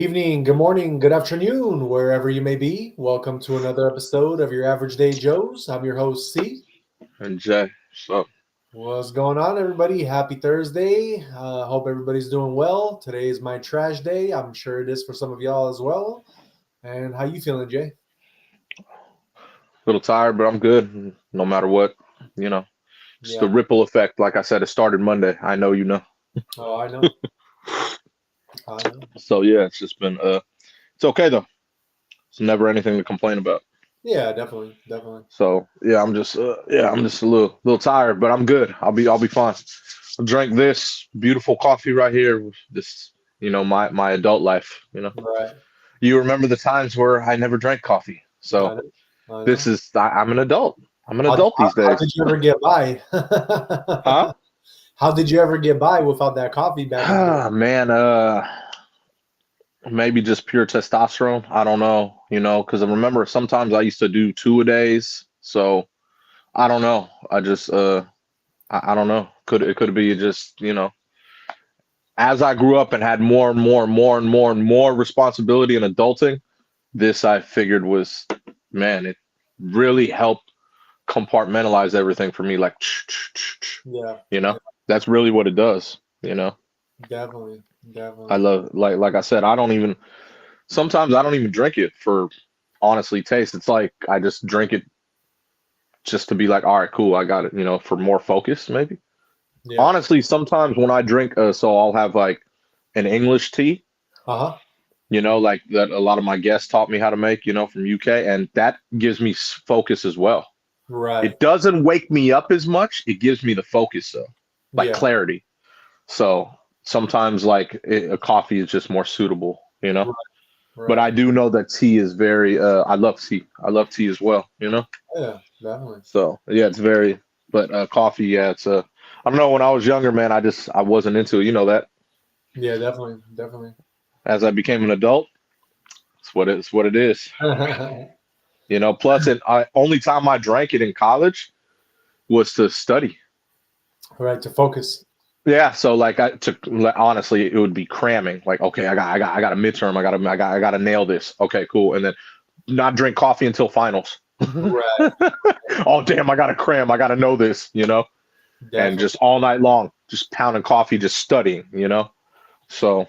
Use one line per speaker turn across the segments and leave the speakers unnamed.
Evening, good morning, good afternoon, wherever you may be. Welcome to another episode of your Average Day Joes. I'm your host, C.
And Jay, so
What's going on, everybody? Happy Thursday. Hope everybody's doing well. Today is my trash day. I'm sure it is for some of y'all as well. And how you feeling, Jay?
a little tired, but I'm good. No matter what, you know, just the
Yeah.
ripple effect. Like I said, it started Monday. I know you know.
Oh, I know. I know.
So yeah, it's just been it's okay though. It's never anything to complain about.
Yeah, definitely, definitely.
So yeah, I'm just a little tired, but I'm good. I'll be fine. I drank this beautiful coffee right here. This my adult life.
Right.
You remember the times where I never drank coffee. So
I know. I
this
know.
is I'm an adult. I'm an
How,
adult
how,
these
how did
days.
you ever get by?
Huh?
How did you ever get by without that coffee back in the day?
Ah, man, maybe just pure testosterone. I don't know, because I remember sometimes I used to do two a days. So I don't know. I don't know. Could be just, as I grew up and had more and more and more and more and more responsibility in adulting, this I figured was, man, it really helped compartmentalize everything for me. Like,
Yeah,
you know,
yeah,
that's really what it does.
definitely,
I
definitely.
love, like I said, sometimes I don't even drink it for honestly taste. It's like I just drink it just to be like, all right, cool, I got it, for more focus, maybe.
Yeah.
Honestly, sometimes when I drink, so I'll have like an English tea,
Uh-huh.
like that a lot of my guests taught me how to make, from UK, and that gives me focus as well.
Right.
It doesn't wake me up as much. It gives me the focus, though, like
Yeah.
clarity. So sometimes, like a coffee is just more suitable.
Right.
But
Right.
I do know that tea is very. I love tea. I love tea as well.
Yeah, definitely.
So yeah, it's very. But coffee, yeah, it's a. I don't know. When I was younger, man, I wasn't into it. You know that.
Yeah, definitely. Definitely.
As I became an adult, it's what it is. Plus, only time I drank it in college was to study.
Right, to focus.
Yeah, so like I took honestly, it would be cramming. Like, okay, I got a midterm. I gotta nail this. Okay, cool, and then not drink coffee until finals.
Right.
Oh damn, I gotta cram. I gotta know this. And
Definitely.
just all night long, just pounding coffee, just studying. So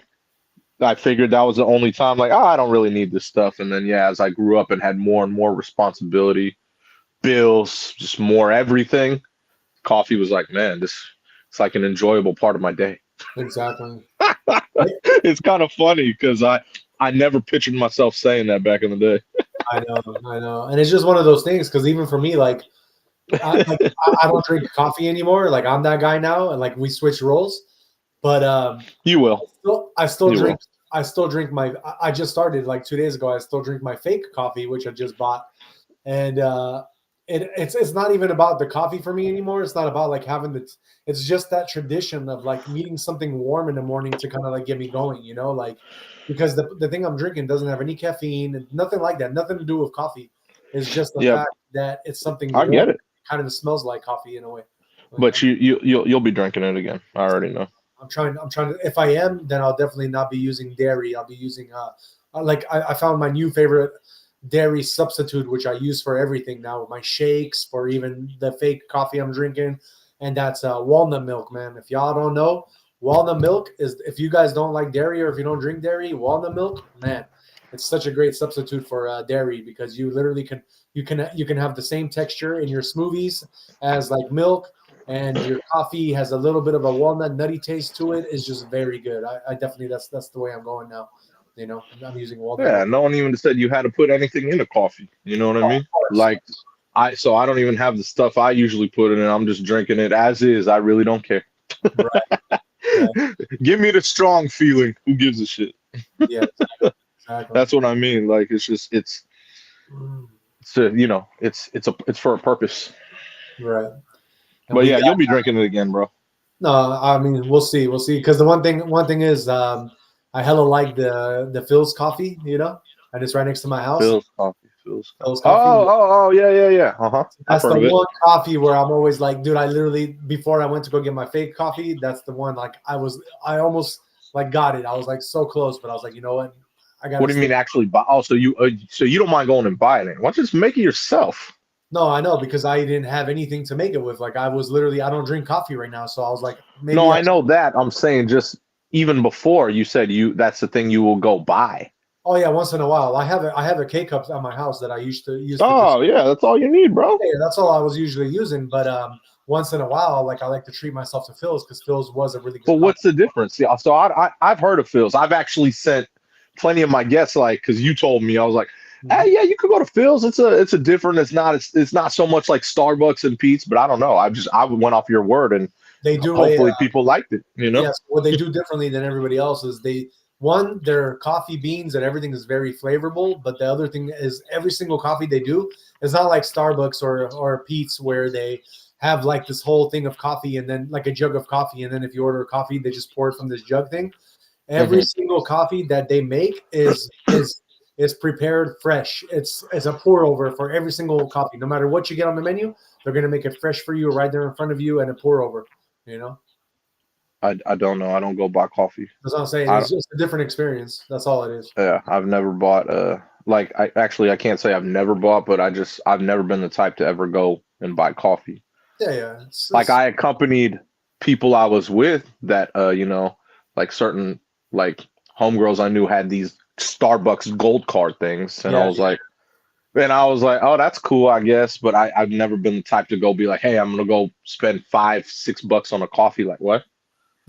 I figured that was the only time, like, I don't really need this stuff. And then, yeah, as I grew up and had more and more responsibility, bills, just more everything, coffee was like, man, it's like an enjoyable part of my day.
Exactly.
It's kind of funny because I never pictured myself saying that back in the
I know, I know. And it's just one of those things because even for me, like
day.
I don't drink coffee anymore. Like I'm that guy now, and like we switch roles. But
You will.
I still
You
drink.
will.
I still drink my. I just started like 2 days ago. I still drink my fake coffee, which I just bought, and it's not even about the coffee for me anymore. It's not about like having the. It's just that tradition of like needing something warm in the morning to kind of like get me going. Like because the thing I'm drinking doesn't have any caffeine and nothing like that. Nothing to do with coffee. It's just the
Yeah,
fact that it's something
I
warm.
get it.
Kind of smells like coffee in a way.
But you'll be drinking it again. I already know.
I'm trying. I'm trying to. If I am, then I'll definitely not be using dairy. I'll be using like I found my new favorite dairy substitute, which I use for everything now. My shakes, for even the fake coffee I'm drinking, and that's walnut milk, man. If y'all don't know, walnut milk is. If you guys don't like dairy or if you don't drink dairy, walnut milk, man, it's such a great substitute for dairy because you literally can have the same texture in your smoothies as like milk, and your coffee has a little bit of a walnut nutty taste to it. It's just very good. I definitely that's the way I'm going now. I'm using walnut
Yeah,
milk.
no one even said you had to put anything in a coffee. You know what I
Oh,
mean?
of course.
Like I don't even have the stuff I usually put in it. I'm just drinking it as is. I really don't care.
Right, right.
Give me the strong feeling. Who gives a shit?
Yeah, exactly. Exactly.
That's what I mean. Like it's just
Mm,
it's for a purpose.
right. And
But
we
yeah,
got
you'll be drinking it again, bro.
no. I mean, we'll see. We'll see. Because the one thing is, I hella like the Phil's coffee. And it's right next to my house.
Phil's coffee. Phil's coffee.
Phil's coffee.
Oh, yeah, yeah, yeah. Uh-huh. I've
That's
heard
the
of it.
one coffee where I'm always like, dude, I literally before I went to go get my fake coffee, that's the one like I almost like got it. I was like so close, but I was like, you know what? I
What
gotta
do you
stay.
mean actually buy? Oh, so you don't mind going and buying it? Why don't you just make it yourself?
No, I know because I didn't have anything to make it with. Like I was literally, I don't drink coffee right now, so I was like,
No,
maybe.
I know that. I'm saying just even before you said that's the thing you will go buy.
Oh yeah, once in a while. I have a K cup at my house that I used to use to just.
Oh yeah, that's all you need, bro.
Yeah, that's all I was usually using. But once in a while, like I like to treat myself to Phil's because Phil's was a really good
But
coffee.
what's the difference? Yeah, so I've heard of Phil's. I've actually sent plenty of my guests like because you told me I was like,
Mhm.
hey, yeah, you could go to Phil's. It's a different. It's not so much like Starbucks and Pete's, but I don't know. I went off your word and
They do a
hopefully people liked it. You know.
yes. What they do differently than everybody else is their coffee beans and everything is very flavorful. But the other thing is every single coffee they do is not like Starbucks or Pete's where they have like this whole thing of coffee and then like a jug of coffee and then if you order a coffee they just pour it from this jug thing. Every
Hmm.
single coffee that they make is prepared fresh. It's a pour over for every single coffee. No matter what you get on the menu, they're gonna make it fresh for you right there in front of you and a pour over. You know,
I don't know. I don't go buy coffee.
that's what I'm saying.
I
It's just a different experience. That's all it is.
Yeah, I've never bought like I can't say I've never bought, but I've never been the type to ever go and buy coffee.
Yeah, yeah.
Like I accompanied people I was with that like certain like homegirls I knew had these Starbucks gold card things, and
Yeah,
I was like, oh, that's cool, I guess. But I've never been the type to go be like, hey, I'm gonna go spend $5-6 on a coffee. Like what?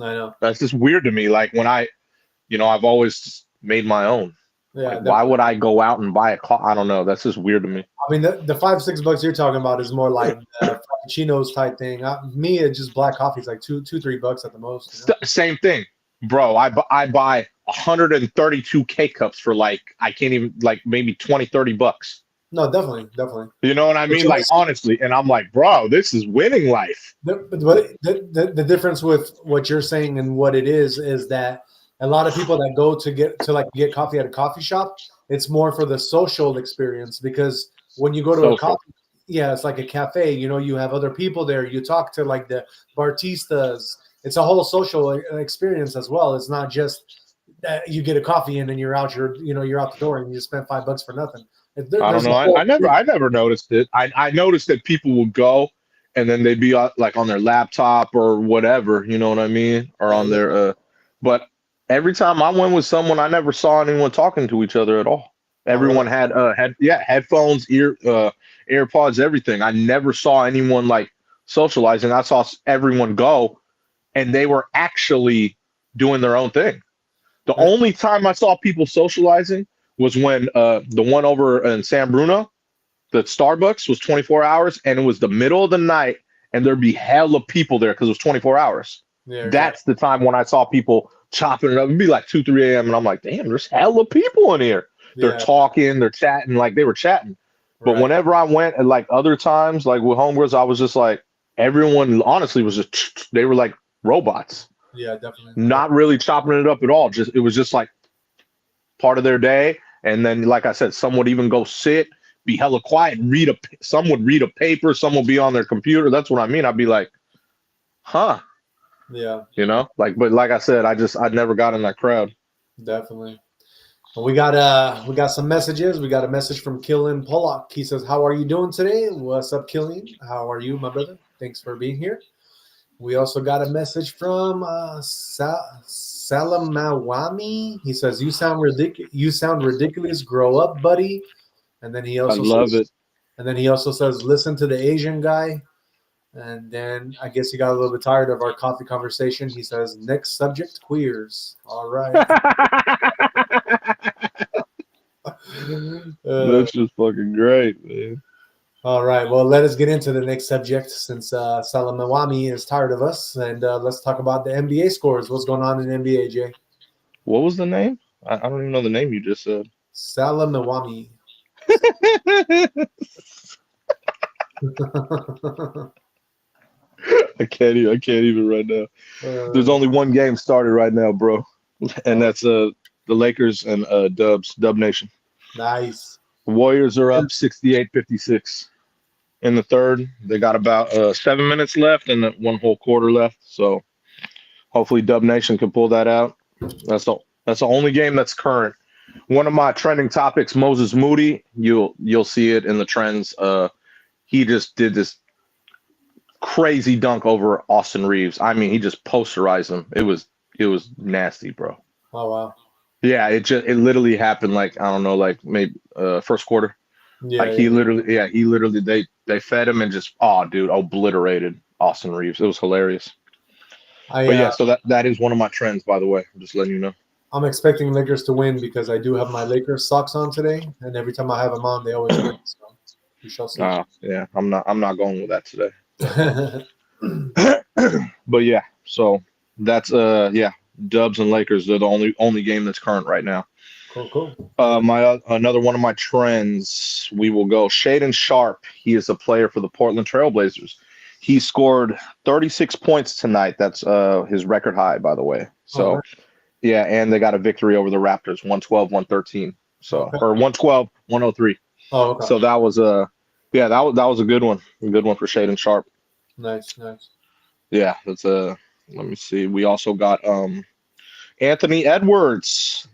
I know.
That's just weird to me. Like when I've always made my own.
Yeah,
Like, why would I go out and buy a coffee? I don't know. That's just weird to me.
I mean, the $5-6 you're talking about is more like Frappuccinos type thing. Me, it's just black coffee. It's like $2-3 at the most. You know?
Same thing, bro. I buy 132 K cups for like I can't even like maybe 20-30 bucks.
No, definitely, definitely.
You know what I mean?
Which
Like honestly, and I'm like, bro, this is winning life.
the difference with what you're saying and what it is that a lot of people that go to get coffee at a coffee shop, it's more for the social experience because when you go to a
Social.
coffee, yeah, it's like a cafe. You know, you have other people there. You talk to like the bartistas. It's a whole social experience as well. It's not just that you get a coffee and then you're out. You're out the door and you just spent $5 for nothing.
I don't
There's
know.
a whole
I never noticed it. I noticed that people would go and then they'd be like on their laptop or whatever, you know what I mean? Or on their but every time I went with someone, I never saw anyone talking to each other at all.
oh, really?
Everyone had headphones, AirPods, everything. I never saw anyone like socializing. I saw everyone go and they were actually doing their own thing. The only time I saw people socializing was when the one over in San Bruno, the Starbucks was 24 hours and it was the middle of the night and there'd be hella people there because it was 24 hours.
Yeah,
That's the time when I saw people chopping it up. It'd be like 2, 3 a.m. and I'm like, damn, there's hella people in here. They're talking, they're chatting, like they were chatting. But whenever I went at like other times, like with homegirls, I was just like, everyone honestly was just, they were like robots.
Yeah, definitely.
Not really chopping it up at all. It was just like part of their day. And then, like I said, some would even go sit, be hella quiet, and some would read a paper, some would be on their computer. That's what I mean. I'd be like, huh.
Yeah.
But like I said, I never got in that crowd.
Definitely. Well, we got some messages. We got a message from Killian Pollock. He says, "How are you doing today? What's up, Killian? How are you, my brother? Thanks for being here." We also got a message from Salamawami. He says, "You sound ridiculous. You sound ridiculous. Grow up, buddy." And then he
I
also
love it.
And then he also says, "Listen to the Asian guy." And then I guess he got a little bit tired of our coffee conversation. He says, "Next subject, queers." All right.
That's just fucking great, man.
All right. Well, let us get into the next subject since Salamawami is tired of us. And let's talk about the NBA scores. What's going on in the NBA, Jay?
What was the name? I don't even know the name you just said.
Salamawami.
I can't even right now. There's only one game started right now, bro. And that's the Lakers and Dub Nation.
Nice.
Warriors are up 68-56 in the third. They got about 7 minutes left and one whole quarter left. So hopefully Dub Nation can pull that out. That's the only game that's current. One of my trending topics, Moses Moody. You'll see it in the trends. He just did this crazy dunk over Austin Reeves. I mean, he just posterized him. It was nasty, bro.
Oh wow.
Yeah, it literally happened like I don't know, like maybe first quarter.
Yeah.
Like he literally they fed him and just dude, obliterated Austin Reeves. It was hilarious. But yeah, so that is one of my trends, by the way. I'm just letting you know.
I'm expecting Lakers to win because I do have my Lakers socks on today, and every time I have them on, they always win. So we shall see.
Yeah, I'm not going with that today. But yeah, so that's Dubs and Lakers. They're the only game that's current right now.
Cool.
Another one of my trends. We will go Shaedon Sharpe. He is a player for the Portland Trailblazers. He scored 36 points tonight. That's his record high, by the way. So yeah, and they got a victory over the Raptors, 112-113. So or 112-103.
Oh, okay.
So that was that was a good one. A good one for Shaedon Sharpe.
Nice.
Yeah, that's let me see. We also got Anthony Edwards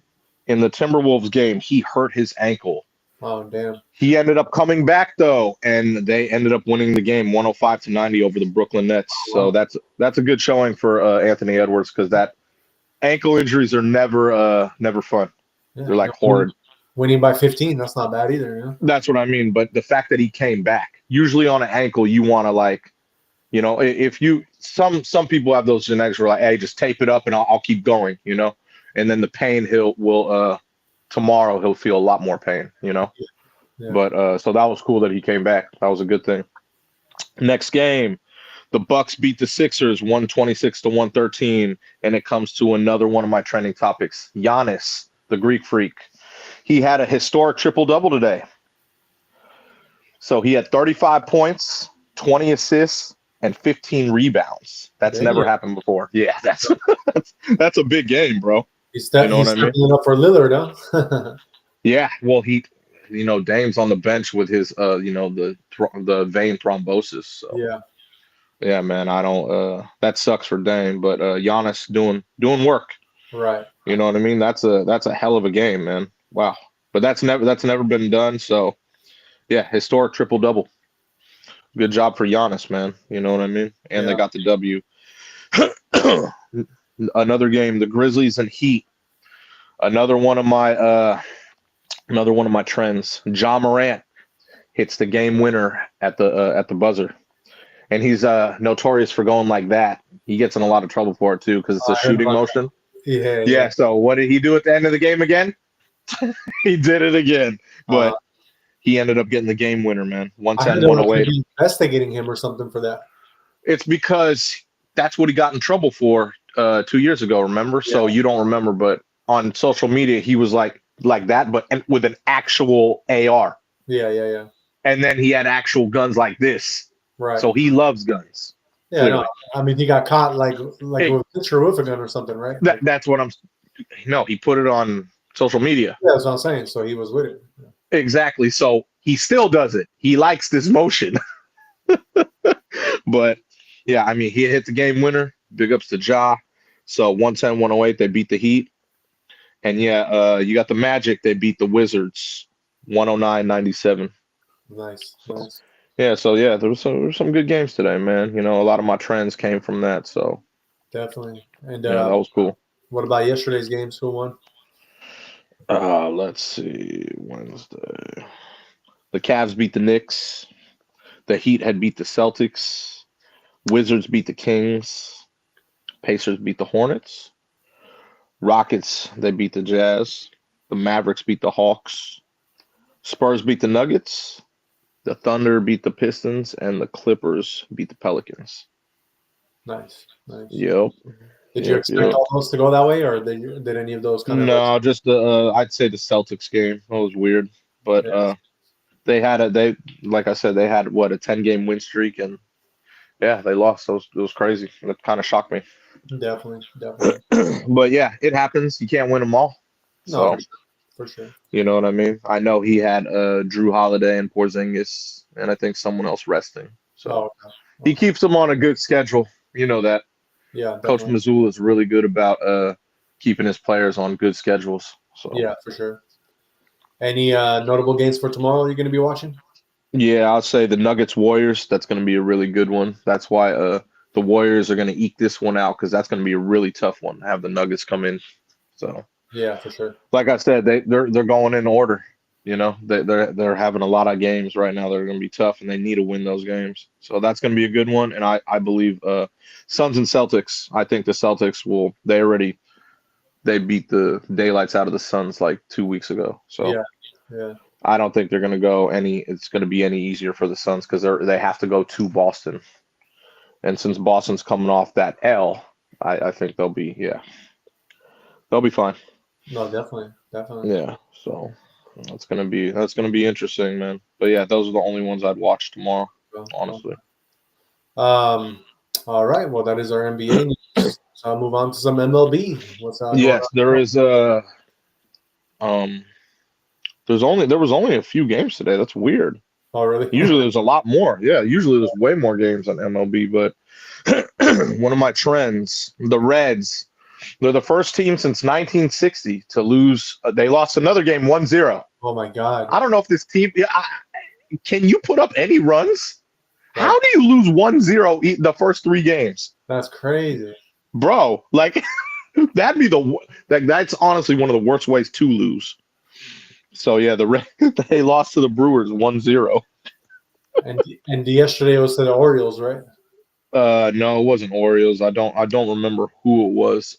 in the Timberwolves game. He hurt his ankle.
Oh, damn.
He ended up coming back though, and they ended up winning the game 105-90 over the Brooklyn Nets. So that's a good showing for Anthony Edwards because that ankle injuries are never fun. Yeah, they're like horrid.
Winning by 15, that's not bad either. Yeah?
That's what I mean. But the fact that he came back, usually on an ankle, you want to like, you know, if you some people have those genetics where like, hey, just tape it up and I'll keep going, you know, and then the pain tomorrow he'll feel a lot more pain, you know. Yeah. But so that was cool that he came back. That was a good thing. Next game, the Bucks beat the Sixers 126-113, and it comes to another one of my trending topics. Giannis, the Greek freak. He had a historic triple-double today. So he had 35 points, 20 assists, and 15 rebounds. That's never happened before. Yeah, that's a big game, bro.
He's stepping up for Lillard, huh?
Yeah, well, Dame's on the bench with his, the vein thrombosis. So. Yeah, man, I don't. That sucks for Dame, but Giannis doing work.
Right.
You know what I mean? That's a hell of a game, man. Wow. But that's never been done. So, yeah, historic triple double. Good job for Giannis, man. You know what I mean? And they got the W. Another game, the Grizzlies and Heat. Another one of my trends. Ja Morant hits the game winner at the buzzer. And he's notorious for going like that. He gets in a lot of trouble for it, too, because it's a shooting motion. Yeah, so what did he do at the end of the game again? He did it again. But he ended up getting the game winner, man. 110-108.
Investigating him or something for that.
It's because that's what he got in trouble for 2 years ago, remember? Yeah. So you don't remember, but on social media, he was like that, but with an actual AR.
Yeah.
And then he had actual guns like this.
Right.
So he loves guns.
Yeah, no, I mean, he got caught like with a picture with a gun or something, right?
That's what No, he put it on social media.
Yeah, that's what I'm saying. So he was with it. Yeah.
Exactly. So he still does it. He likes this motion. But yeah, I mean, he hit the game winner. Big ups to Ja. So 110-108, they beat the Heat. And yeah, you got the Magic. They beat the Wizards 109-97.
Nice.
Yeah, so yeah, there was some good games today, man. You know, a lot of my trends came from that, so
definitely. And
yeah, that was cool.
What about yesterday's games? Who won?
Let's see. Wednesday, the Cavs beat the Knicks. The Heat had beat the Celtics. Wizards beat the Kings. Pacers beat the Hornets. Rockets, they beat the Jazz. The Mavericks beat the Hawks. Spurs beat the Nuggets. The Thunder beat the Pistons, and the Clippers beat the Pelicans.
Nice.
Yep.
Did you expect all those to go that way, or did any of those kind of?
No, just I'd say the Celtics game. That was weird, but they had like I said, they had a 10-game win streak, and yeah, they lost. It was crazy. It kind of shocked me.
Definitely.
But yeah, it happens. You can't win them all.
No, for sure.
You know what I mean? I know he had Drew Holiday and Porzingis, and I think someone else resting. So he keeps them on a good schedule. You know that.
Yeah.
Coach Mazzulla is really good about keeping his players on good schedules. So
Yeah, for sure. Any notable games for tomorrow you're going to be watching?
yeah, I'll say the Nuggets Warriors. That's going to be a really good one. That's why the Warriors are going to eke this one out because that's going to be a really tough one. Have the Nuggets come in. So
Yeah, for sure.
like I said, they're going in order. You know, they're having a lot of games right now. They're going to be tough, and they need to win those games. So that's going to be a good one. And I believe Suns and Celtics. I think the Celtics will. They beat the daylights out of the Suns like 2 weeks ago. So
Yeah, yeah,
I don't think they're going to go any. It's going to be any easier for the Suns because they have to go to Boston. And since Boston's coming off that L, I think they'll be fine.
no, definitely, definitely.
Yeah, so that's gonna be interesting, man. But yeah, those are the only ones I'd watch tomorrow, honestly.
All right. Well, that is our NBA news. So I'll move on to some MLB. What's going
Yes,
on?
there is um there was only a few games today. That's weird.
Oh, really?
Usually there's a lot more. Yeah, usually there's way more games on MLB, but one of my trends, the Reds, they're the first team since 1960 to lose. They lost another game 1-0.
Oh my God.
I don't know if this team can you put up any runs?
Right.
How do you lose 1-0 the first three games?
That's crazy.
Bro, like that'd be that's honestly one of the worst ways to lose. So yeah, they lost to the Brewers 1-0.
And yesterday was to the Orioles, right?
No, it wasn't Orioles. I don't remember who it was.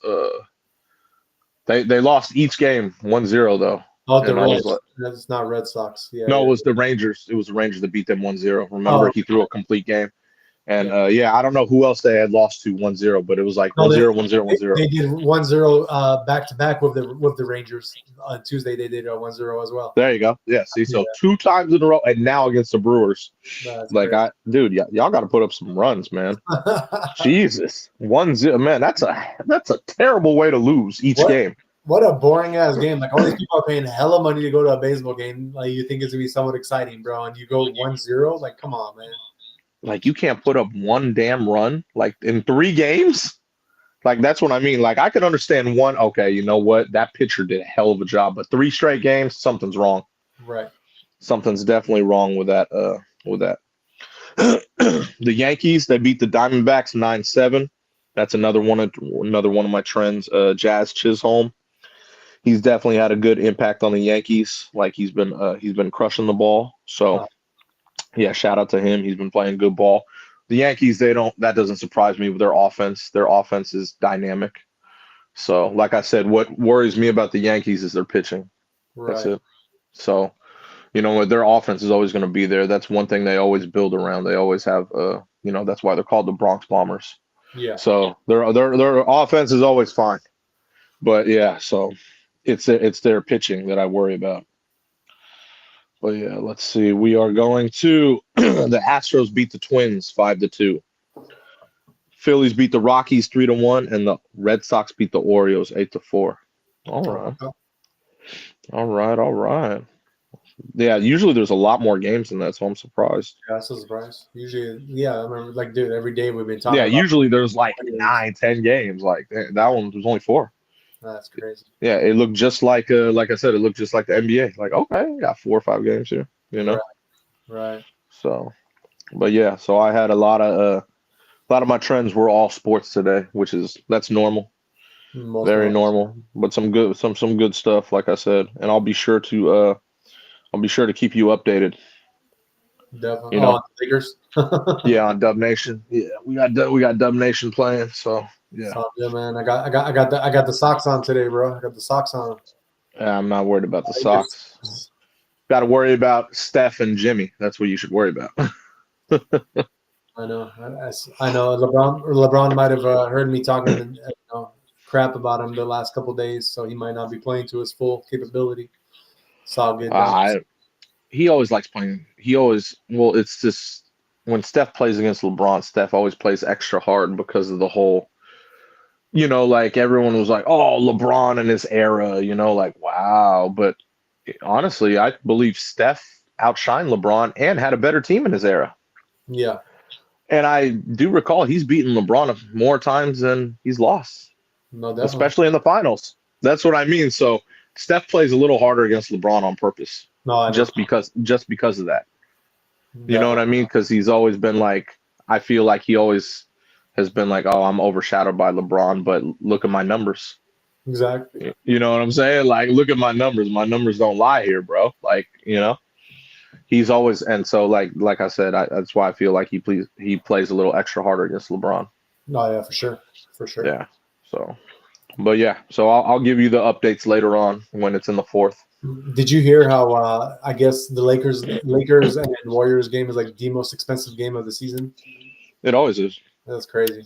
They lost each game 1-0 though.
Oh, the
And I was
Reds.
like,
That's not Red Sox. Yeah.
no,
yeah.
it was the Rangers. It was the Rangers that beat them 1-0. Remember,
Oh,
he threw a complete game. And I don't know who else they had lost to 1-0, but it was like
No,
1-0, 1-0, 1-0.
They did 1-0 back to back with the Rangers on Tuesday. They did 1-0 as well.
There you go. Yeah, see, so
Yeah.
2 times in a row, and now against the Brewers.
That's
Like, y'all got to put up some runs, man. Jesus, 1-0, man. That's a terrible way to lose each game.
What a boring ass game! Like all these people are paying hella money to go to a baseball game. Like you think it's gonna be somewhat exciting, bro, and you go 1-0. Like, come on, man.
Like, you can't put up one damn run like in 3 games. Like, that's what I mean. Like, I could understand one. Okay, you know what? That pitcher did a hell of a job, but 3 straight games, something's wrong.
Right.
Something's definitely wrong with that. The Yankees, they beat the Diamondbacks 9-7. That's another one of my trends. Jazz Chisholm, he's definitely had a good impact on the Yankees. Like, he's been crushing the ball. So yeah, shout out to him. He's been playing good ball. The Yankees, that doesn't surprise me with their offense. Their offense is dynamic. So, like I said, what worries me about the Yankees is their pitching.
Right.
That's it. So, you know, their offense is always going to be there. That's one thing they always build around. They always have, that's why they're called the Bronx Bombers.
Yeah.
So their offense is always fine. But yeah, so it's their pitching that I worry about. But yeah, let's see. We are going to the Astros beat the Twins 5-2. Phillies beat the Rockies 3-1, and the Red Sox beat the Orioles 8-4. All right. Yeah, usually there's a lot more games than that, so I'm surprised.
Yeah, that's a surprise. Usually, yeah, I remember, like, dude, every day we've been talking.
Yeah,
about
usually there's like 9, 10 games. Like that one was only 4.
That's crazy.
Yeah, it looked just like I said, it looked just like the NBA. Like, okay, we got 4 or 5 games here, you know.
Right.
So, but yeah, so I had a lot of my trends were all sports today, that's normal, very normal. But some good stuff, like I said, and I'll be sure to keep you updated.
Definitely.
You know,
Lakers.
Yeah, on Dub Nation. Yeah, we got Dub Nation playing. So yeah.
Oh, yeah, man. I got the socks on today, bro. I got the socks on.
I'm not worried about the socks. Got to worry about Steph and Jimmy. That's what you should worry about.
I know. I know. LeBron might have heard me talking crap about him the last couple of days, so he might not be playing to his full capability. It's all good.
He always likes playing. It's just when Steph plays against LeBron, Steph always plays extra hard because of the whole, like everyone was like, oh, LeBron in his era, like, wow. But honestly, I believe Steph outshined LeBron and had a better team in his era.
Yeah.
And I do recall he's beaten LeBron more times than he's lost.
No, definitely.
Especially in the finals. That's what I mean. So Steph plays a little harder against LeBron on purpose,
No, I know.
just because of that. You know what I
Definitely.
mean? Because he's always been like, I feel like he always has been like, oh, I'm overshadowed by LeBron, but look at my numbers.
Exactly.
You know what I'm saying? Like, look at my numbers. My numbers don't lie here, bro. Like, he's always, and so like I said, that's why I feel like he plays a little extra harder against LeBron.
No, yeah, for sure, for sure.
Yeah. So, but yeah, so I'll give you the updates later on when it's in the fourth.
Did you hear how I guess the Lakers and Warriors game is like the most expensive game of the season?
It always is.
That's crazy.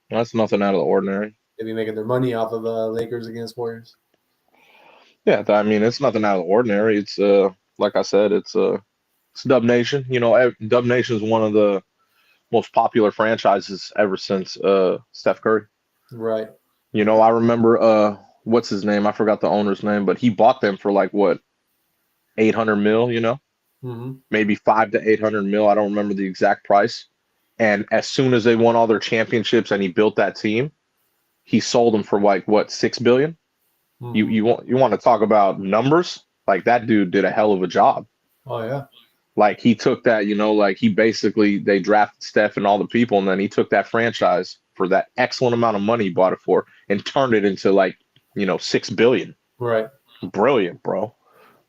That's nothing out of the ordinary.
They be making their money off of Lakers against Warriors.
Yeah, I mean, it's nothing out of the ordinary. It's like I said, it's Dub Nation. Dub Nation is one of the most popular franchises ever since Steph Curry.
Right.
I remember what's his name? I forgot the owner's name, but he bought them for like what, 800 mil,
Mm-hmm.
maybe 5 to 800 mil. I don't remember the exact price. And as soon as they won all their championships and he built that team, he sold them for like what, 6 billion?
Mm-hmm.
You want to talk about numbers? Like that dude did a hell of a job.
Oh yeah.
Like he took that, like they drafted Steph and all the people, and then he took that franchise for that excellent amount of money he bought it for and turned it into like, 6 billion.
Right.
Brilliant, bro.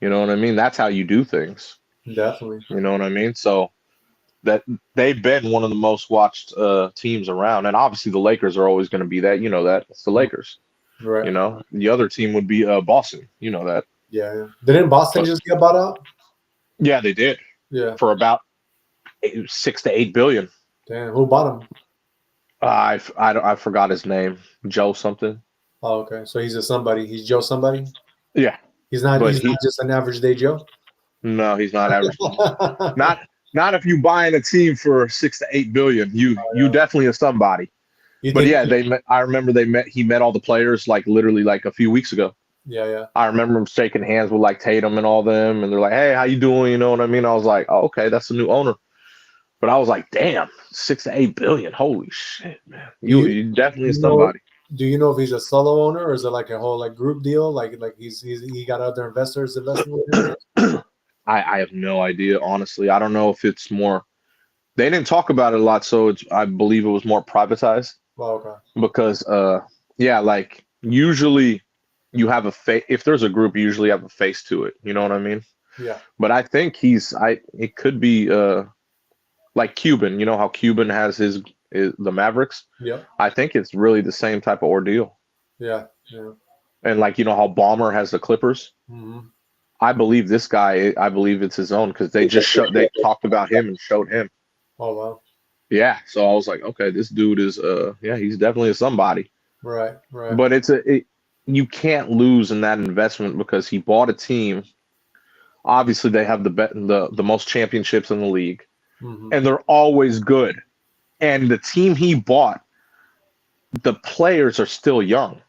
You know what I mean? That's how you do things.
Definitely.
You know what I mean? So that they've been one of the most watched teams around, and obviously the Lakers are always going to be that. You know that it's the Lakers.
Right.
The other team would be Boston. You know that.
Yeah. Didn't Boston just get bought out?
Yeah, they did.
Yeah.
For about 6 to 8 billion.
Damn. Who bought him?
I forgot his name. Joe something.
Oh, okay. So he's a somebody. He's Joe somebody.
Yeah.
He's not. He's not just an average day Joe.
No, he's not average. Not if you buying a team for 6 to 8 billion. You definitely are somebody. But yeah, I remember he met all the players like literally like a few weeks ago.
Yeah.
I remember him shaking hands with like Tatum and all them, and they're like, "Hey, how you doing?" You know what I mean? I was like, "Oh, okay, that's the new owner." But I was like, "Damn, 6 to 8 billion! Holy shit, man! You definitely is somebody."
Do you know if he's a solo owner or is it like a whole like group deal? Like he got other investors investing with him?
I have no idea, honestly. I don't know if it's more. They didn't talk about it a lot, so I believe it was more privatized.
Oh, okay.
Because yeah, like usually you have a face. If there's a group, you usually have a face to it. You know what I mean?
Yeah.
But I think it could be like Cuban. You know how Cuban has the Mavericks?
Yeah.
I think it's really the same type of ordeal.
Yeah.
And like how Ballmer has the Clippers.
Mm-hmm.
I believe this guy. I believe it's his own because they talked about him and showed him.
Oh wow.
Yeah. So I was like, okay, this dude is he's definitely a somebody.
Right.
But you can't lose in that investment because he bought a team. Obviously, they have the most championships in the league, and they're always good. And the team he bought, the players are still young.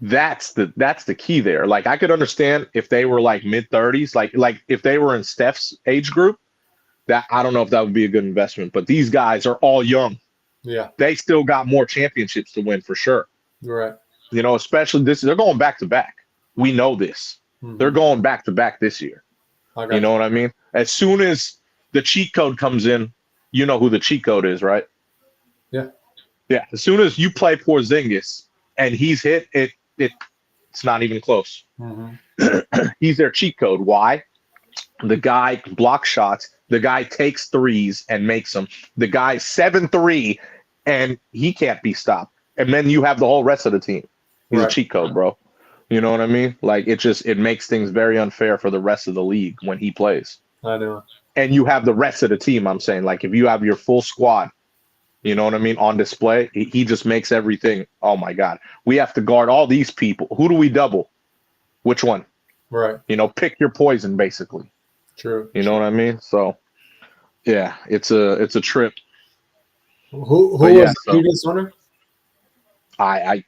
That's the key there. Like I could understand if they were like mid-30s, like if they were in Steph's age group, that I don't know if that would be a good investment. But these guys are all young.
Yeah.
They still got more championships to win for sure.
Right.
Especially they're going back to back. We know this. They're going back to back this year. You know what I mean? As soon as the cheat code comes in, you know who the cheat code is, right?
Yeah.
Yeah. As soon as you play Porzingis and he's hit, it's not even close. He's their cheat code. Why? The guy blocks shots. The guy takes threes and makes them. The guy's 7-3 and he can't be stopped. And then you have the whole rest of the team. He's a cheat code, bro. You know what I mean? Like it makes things very unfair for the rest of the league when he plays.
I know.
And you have the rest of the team, I'm saying. Like if you have your full squad, you know what I mean, on display, he just makes everything. Oh my God. We have to guard all these people. Who do we double? Which one?
Right.
Pick your poison, basically.
True.
You know what I mean? So yeah, it's a trip.
Who was the previous owner?
I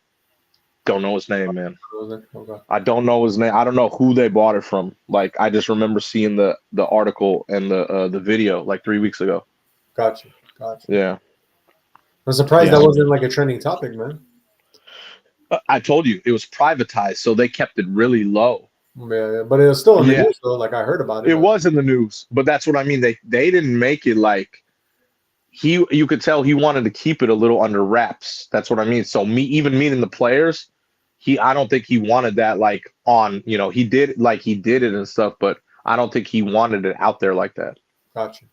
don't know his name, man.
Okay.
I don't know his name. I don't know who they bought it from. Like I just remember seeing the article and the video like 3 weeks ago.
Gotcha.
Yeah.
I'm surprised that wasn't like a trending topic, man.
I told you it was privatized, so they kept it really low.
Yeah, but it was still in the
Yeah,
news, though. Like I heard about it.
it
But
was in the news, but that's what I mean. They didn't make it like you could tell he wanted to keep it a little under wraps. That's what I mean. So even meeting the players, I don't think he wanted that like on, he did it and stuff, but I don't think he wanted it out there like that.
gotcha.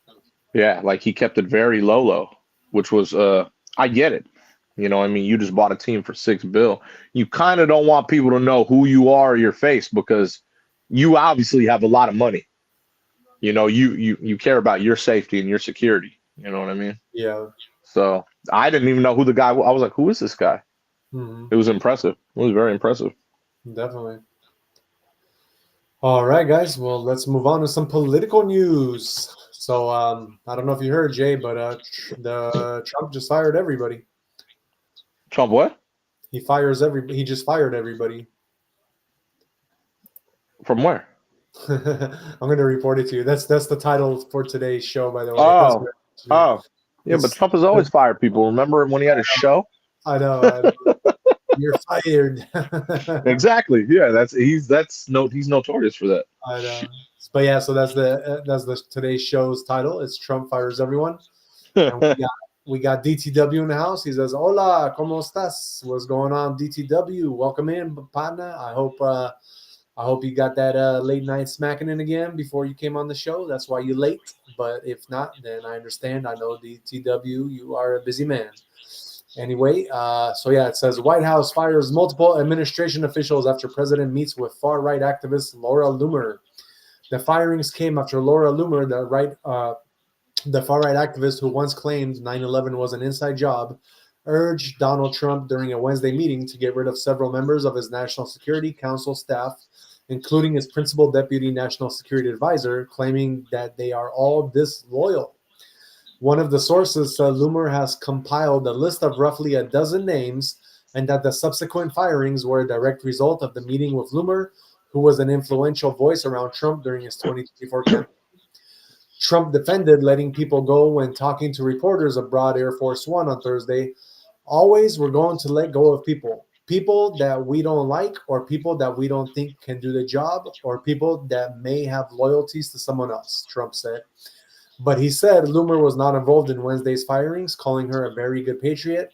Yeah, like he kept it very low, which was I get it. I mean, you just bought a team for $6 billion. You kind of don't want people to know who you are or your face because you obviously have a lot of money. You care about your safety and your security. You know what I mean?
Yeah.
So I didn't even know who the guy was. I was like, who is this guy?
Hmm.
It was impressive. It was very impressive.
Definitely. All right, guys. Well, let's move on to some political news. So, I don't know if you heard, Jay, but the Trump just fired everybody.
Trump, what?
He just fired everybody.
From where?
I'm going to report it to you. That's the title for today's show, by the way.
Oh, oh. Yeah, but
It's
Trump has always fired people. Remember when he had his show?
I know. You're fired.
Exactly. Yeah, he's notorious for that.
I know. But yeah, so that's the today's show's title. It's Trump fires everyone. And we got DTW in the house. He says, "Hola, cómo estás? What's going on, DTW? Welcome in, partner. I hope you got that late night smacking in again before you came on the show. That's why you're late. But if not, then I understand. I know DTW, you are a busy man." Anyway, so yeah, it says White House fires multiple administration officials after president meets with far-right activist Laura Loomer. The firings came after Laura Loomer, the far-right activist who once claimed 9/11 was an inside job, urged Donald Trump during a Wednesday meeting to get rid of several members of his National Security Council staff, including his principal deputy national security advisor, claiming that they are all disloyal. One of the sources said Loomer has compiled a list of roughly a dozen names and that the subsequent firings were a direct result of the meeting with Loomer, who was an influential voice around Trump during his 2024 campaign. Trump defended letting people go when talking to reporters aboard Air Force One on Thursday. Always, we're going to let go of people that we don't like, or people that we don't think can do the job, or people that may have loyalties to someone else, Trump said. But he said Loomer was not involved in Wednesday's firings, calling her a very good patriot.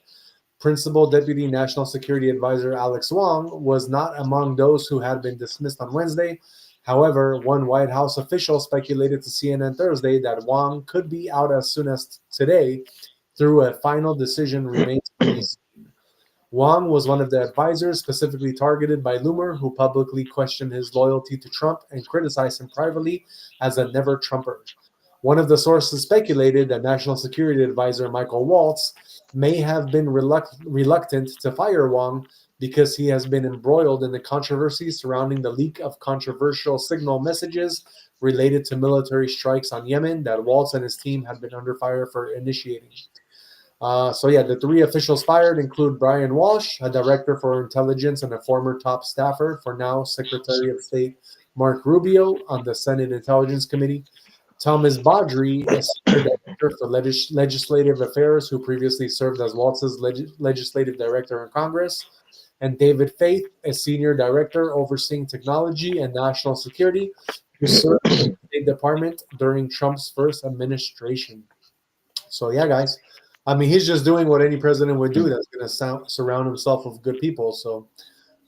Principal Deputy National Security Advisor Alex Wong was not among those who had been dismissed on Wednesday. However, one White House official speculated to CNN Thursday that Wong could be out as soon as today, through a final decision remains to be seen. Wong was one of the advisors specifically targeted by Loomer, who publicly questioned his loyalty to Trump and criticized him privately as a never-Trumper. One of the sources speculated that National Security Advisor Michael Waltz may have been reluctant to fire Wong because he has been embroiled in the controversy surrounding the leak of controversial signal messages related to military strikes on Yemen that Waltz and his team have been under fire for initiating. The three officials fired include Brian Walsh, a director for intelligence and a former top staffer for now Secretary of State Mark Rubio on the Senate Intelligence Committee, Thomas Baudry, a senior director for legislative affairs who previously served as Waltz's legislative director in Congress, and David Faith, a senior director overseeing technology and national security, who served in the State Department during Trump's first administration. So yeah, guys, I mean, he's just doing what any president would do. That's going to surround himself with good people. So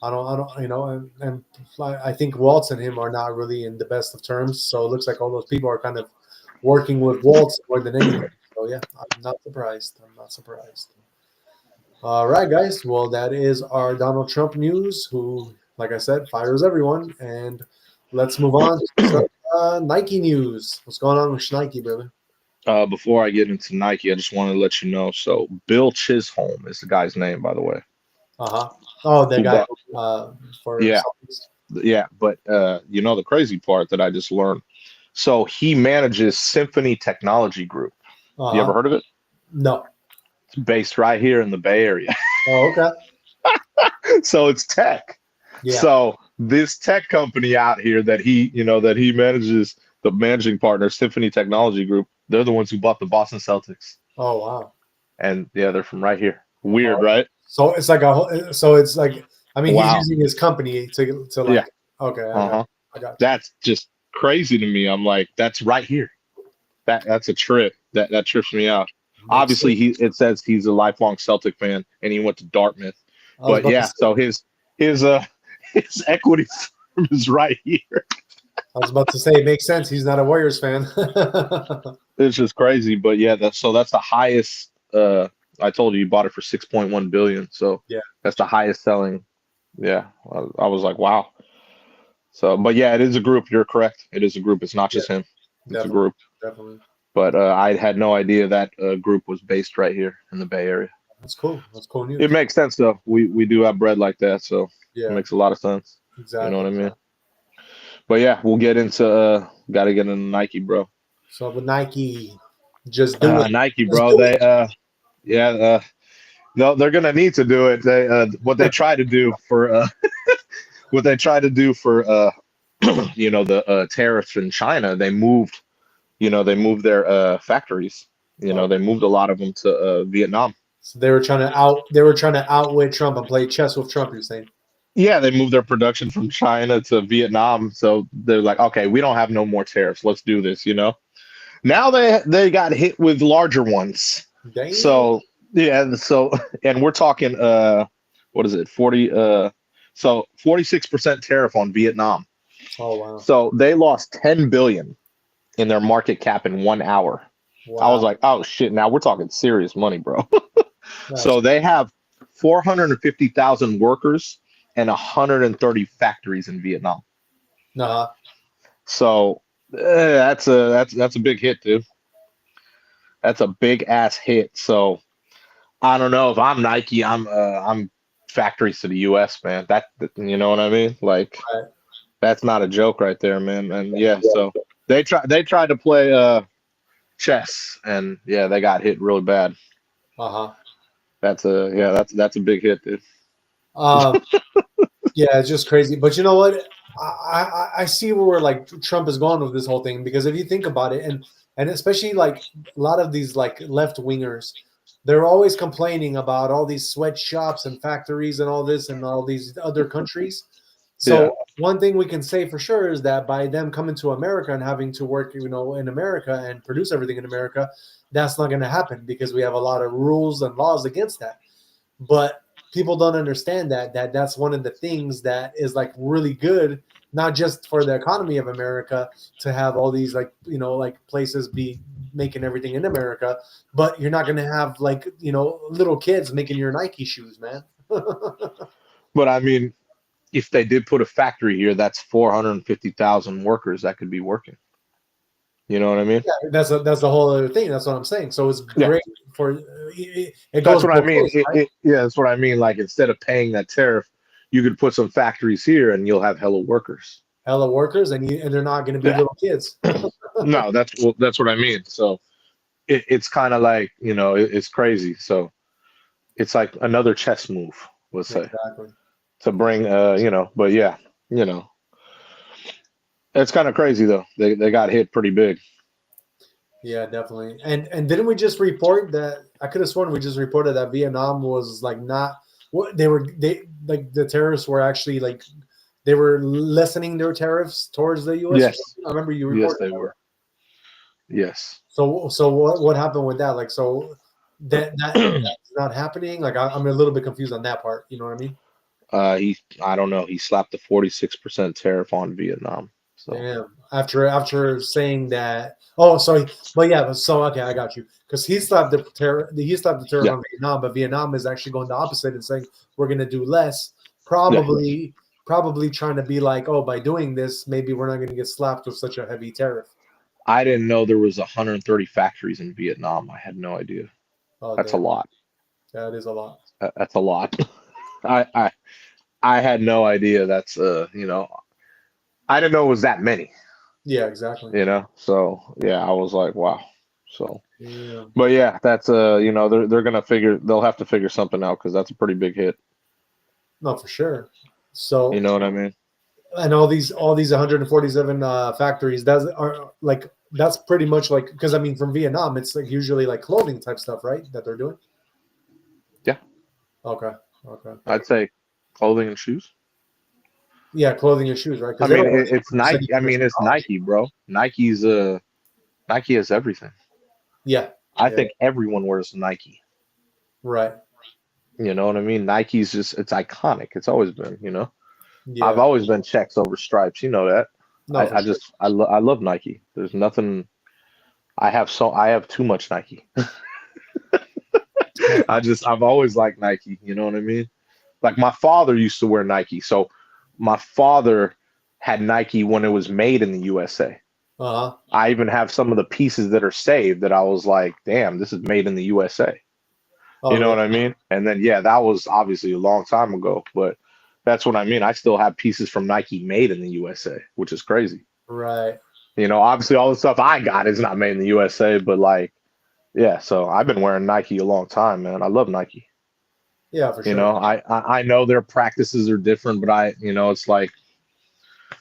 I don't, and I think Waltz and him are not really in the best of terms. So it looks like all those people are kind of working with Waltz more than anything. So yeah, I'm not surprised. All right, guys. Well, that is our Donald Trump news, who, like I said, fires everyone. And let's move on to some Nike news. What's going on with Nike, brother?
Before I get into Nike, I just wanted to let you know. So Bill Chisholm is the guy's name, by the way.
Uh-huh. Oh, the guy for
yeah.
Celtics.
Yeah, but the crazy part that I just learned. So he manages Symphony Technology Group. You ever heard of it?
No.
It's based right here in the Bay Area.
Oh, okay.
So it's tech. Yeah. So this tech company out here that he manages, the managing partner, Symphony Technology Group, they're the ones who bought the Boston Celtics.
Oh, wow.
And yeah, they're from right here. Weird, right?
So it's like so it's like, I mean, he's
Wow.
using his company to
Yeah.
like, okay,
Uh-huh.
I got you.
That's just crazy to me. I'm like, that's right here. That's a trip. That trips me out.
Makes
Obviously,
sense.
it says he's a lifelong Celtic fan and he went to Dartmouth.
I was
But
about to
yeah,
say,
so his his equity firm is right here.
it makes sense. He's not a Warriors fan.
It's just crazy. But yeah, that's the highest I told you bought it for 6.1 billion. So
Yeah,
that's the highest selling. Yeah. I was like, wow. So but yeah, it is a group. You're correct. It is a group. It's not
yeah,
just him. It's a
definitely,
group.
definitely.
But I had no idea that group was based right here in the Bay Area.
That's cool. That's cool
It
news.
makes sense though. We do have bread like that, so it
Yeah,
makes a lot of sense. You know
exactly.
what I mean? But yeah, we'll get into got to get into Nike, bro.
So with Nike, just do it.
Nike,
Just
bro.
do it.
They yeah, no, they're gonna need to do it. They what they try to do for what they try to do for the tariffs in China. They moved their factories.
Oh,
They moved a lot of them to Vietnam.
so they were trying to outwit Trump and play chess with Trump. You're saying?
Yeah, they moved their production from China to Vietnam. So they're like, okay, we don't have no more tariffs. Let's do this. Now they got hit with larger ones.
Damn.
So yeah, so and we're talking what is it? 46% tariff on Vietnam.
Oh wow.
So they lost 10 billion in their market cap in 1 hour. I was
Wow.
like, oh shit, now we're talking serious money, bro.
That's
So they have 450,000 workers and 130 factories in Vietnam.
nah.
So that's a big hit, dude. That's a big ass hit. So I don't know if I'm Nike, I'm factories to the U.S. man. You know what I mean? Like
Right.
that's not a joke right there, man. And yeah, so they tried to play chess, and yeah, they got hit really bad.
Uh
That's a big hit, dude.
huh. Yeah, it's just crazy. But you know what? I see where like Trump is going with this whole thing, because if you think about it, and especially like a lot of these like left wingers, they're always complaining about all these sweatshops and factories and all this and all these other countries.
Yeah,
So one thing we can say for sure is that by them coming to America and having to work, in America and produce everything in America, that's not going to happen because we have a lot of rules and laws against that. But people don't understand that's one of the things that is like really good, not just for the economy of America to have all these like like places be making everything in America, but you're not going to have like little kids making your Nike shoes, man.
but I mean, if they did put a factory here, that's 450,000 workers that could be working. You know what I mean?
Yeah, that's the whole other thing. That's what I'm saying. So it's
Yeah,
great for it
that's
goes
what I
both
mean.
ways, right?
Yeah, that's what I mean. Like instead of paying that tariff, you could put some factories here, and you'll have hella workers.
Hella workers, and they're not going to be
Yeah.
little kids.
No, that's what I mean. So it's kind of like it's crazy. So it's like another chess move, let's say,
Exactly.
to bring But yeah, you know, it's kind of crazy though. They got hit pretty big.
Yeah, definitely. And didn't we just report that? I could have sworn we just reported that Vietnam was like not what they like the terrorists were actually like they were lessening their tariffs towards the U.S.
Yes,
I remember you
yes,
reported
they
that.
were. Yes.
So what happened with that? Like so that's not happening. Like I'm a little bit confused on that part. You know what I mean?
I don't know. He slapped a 46% tariff on Vietnam. So
Damn. After saying that, oh, sorry, but yeah, so okay, I got you because he slapped the terror
yeah,
on Vietnam, but Vietnam is actually going the opposite and saying we're going to do less,
yeah.
probably trying to be like, oh, by doing this, maybe we're not going to get slapped with such a heavy tariff.
I didn't know there was 130 factories in Vietnam. I had no idea.
Oh,
That's a
damn,
lot.
that is a lot.
That's a lot. I, I I had no idea. I didn't know it was that many.
Yeah, exactly.
So yeah, I was like, wow. So,
Yeah,
but yeah, that's they'll have to figure something out because that's a pretty big hit.
no, for sure.
You
So
know what I mean?
and all these 147 factories that's pretty much like because I mean from Vietnam it's like usually like clothing type stuff, right, that they're doing.
Yeah.
Okay. Okay.
I'd say clothing and shoes.
Yeah, clothing and shoes, right?
I
Because they
mean,
don't want
it's Nike. I
100%
mean, it's
technology.
Nike, bro. Nike has everything.
Yeah.
I
Yeah.
think everyone wears Nike.
Right.
You know what I mean? Nike's just it's iconic. It's always been, you know. I've
Yeah.
always been checks over stripes. You know that.
No, for sure.
I love Nike. There's nothing. I have too much Nike. I've always liked Nike. You know what I mean? Like my father used to wear Nike, so my father had Nike when it was made in the USA.
Uh-huh.
I even have some of the pieces that are saved that I was like, damn, this is made in the USA.
Oh,
You know
really?
what I mean? And then, yeah, that was obviously a long time ago, but that's what I mean. I still have pieces from Nike made in the USA, which is crazy.
Right.
You know, obviously all the stuff I got is not made in the USA, but like, yeah, so I've been wearing Nike a long time, man. I love Nike.
Yeah, for
You
sure.
know, I know their practices are different, but it's like,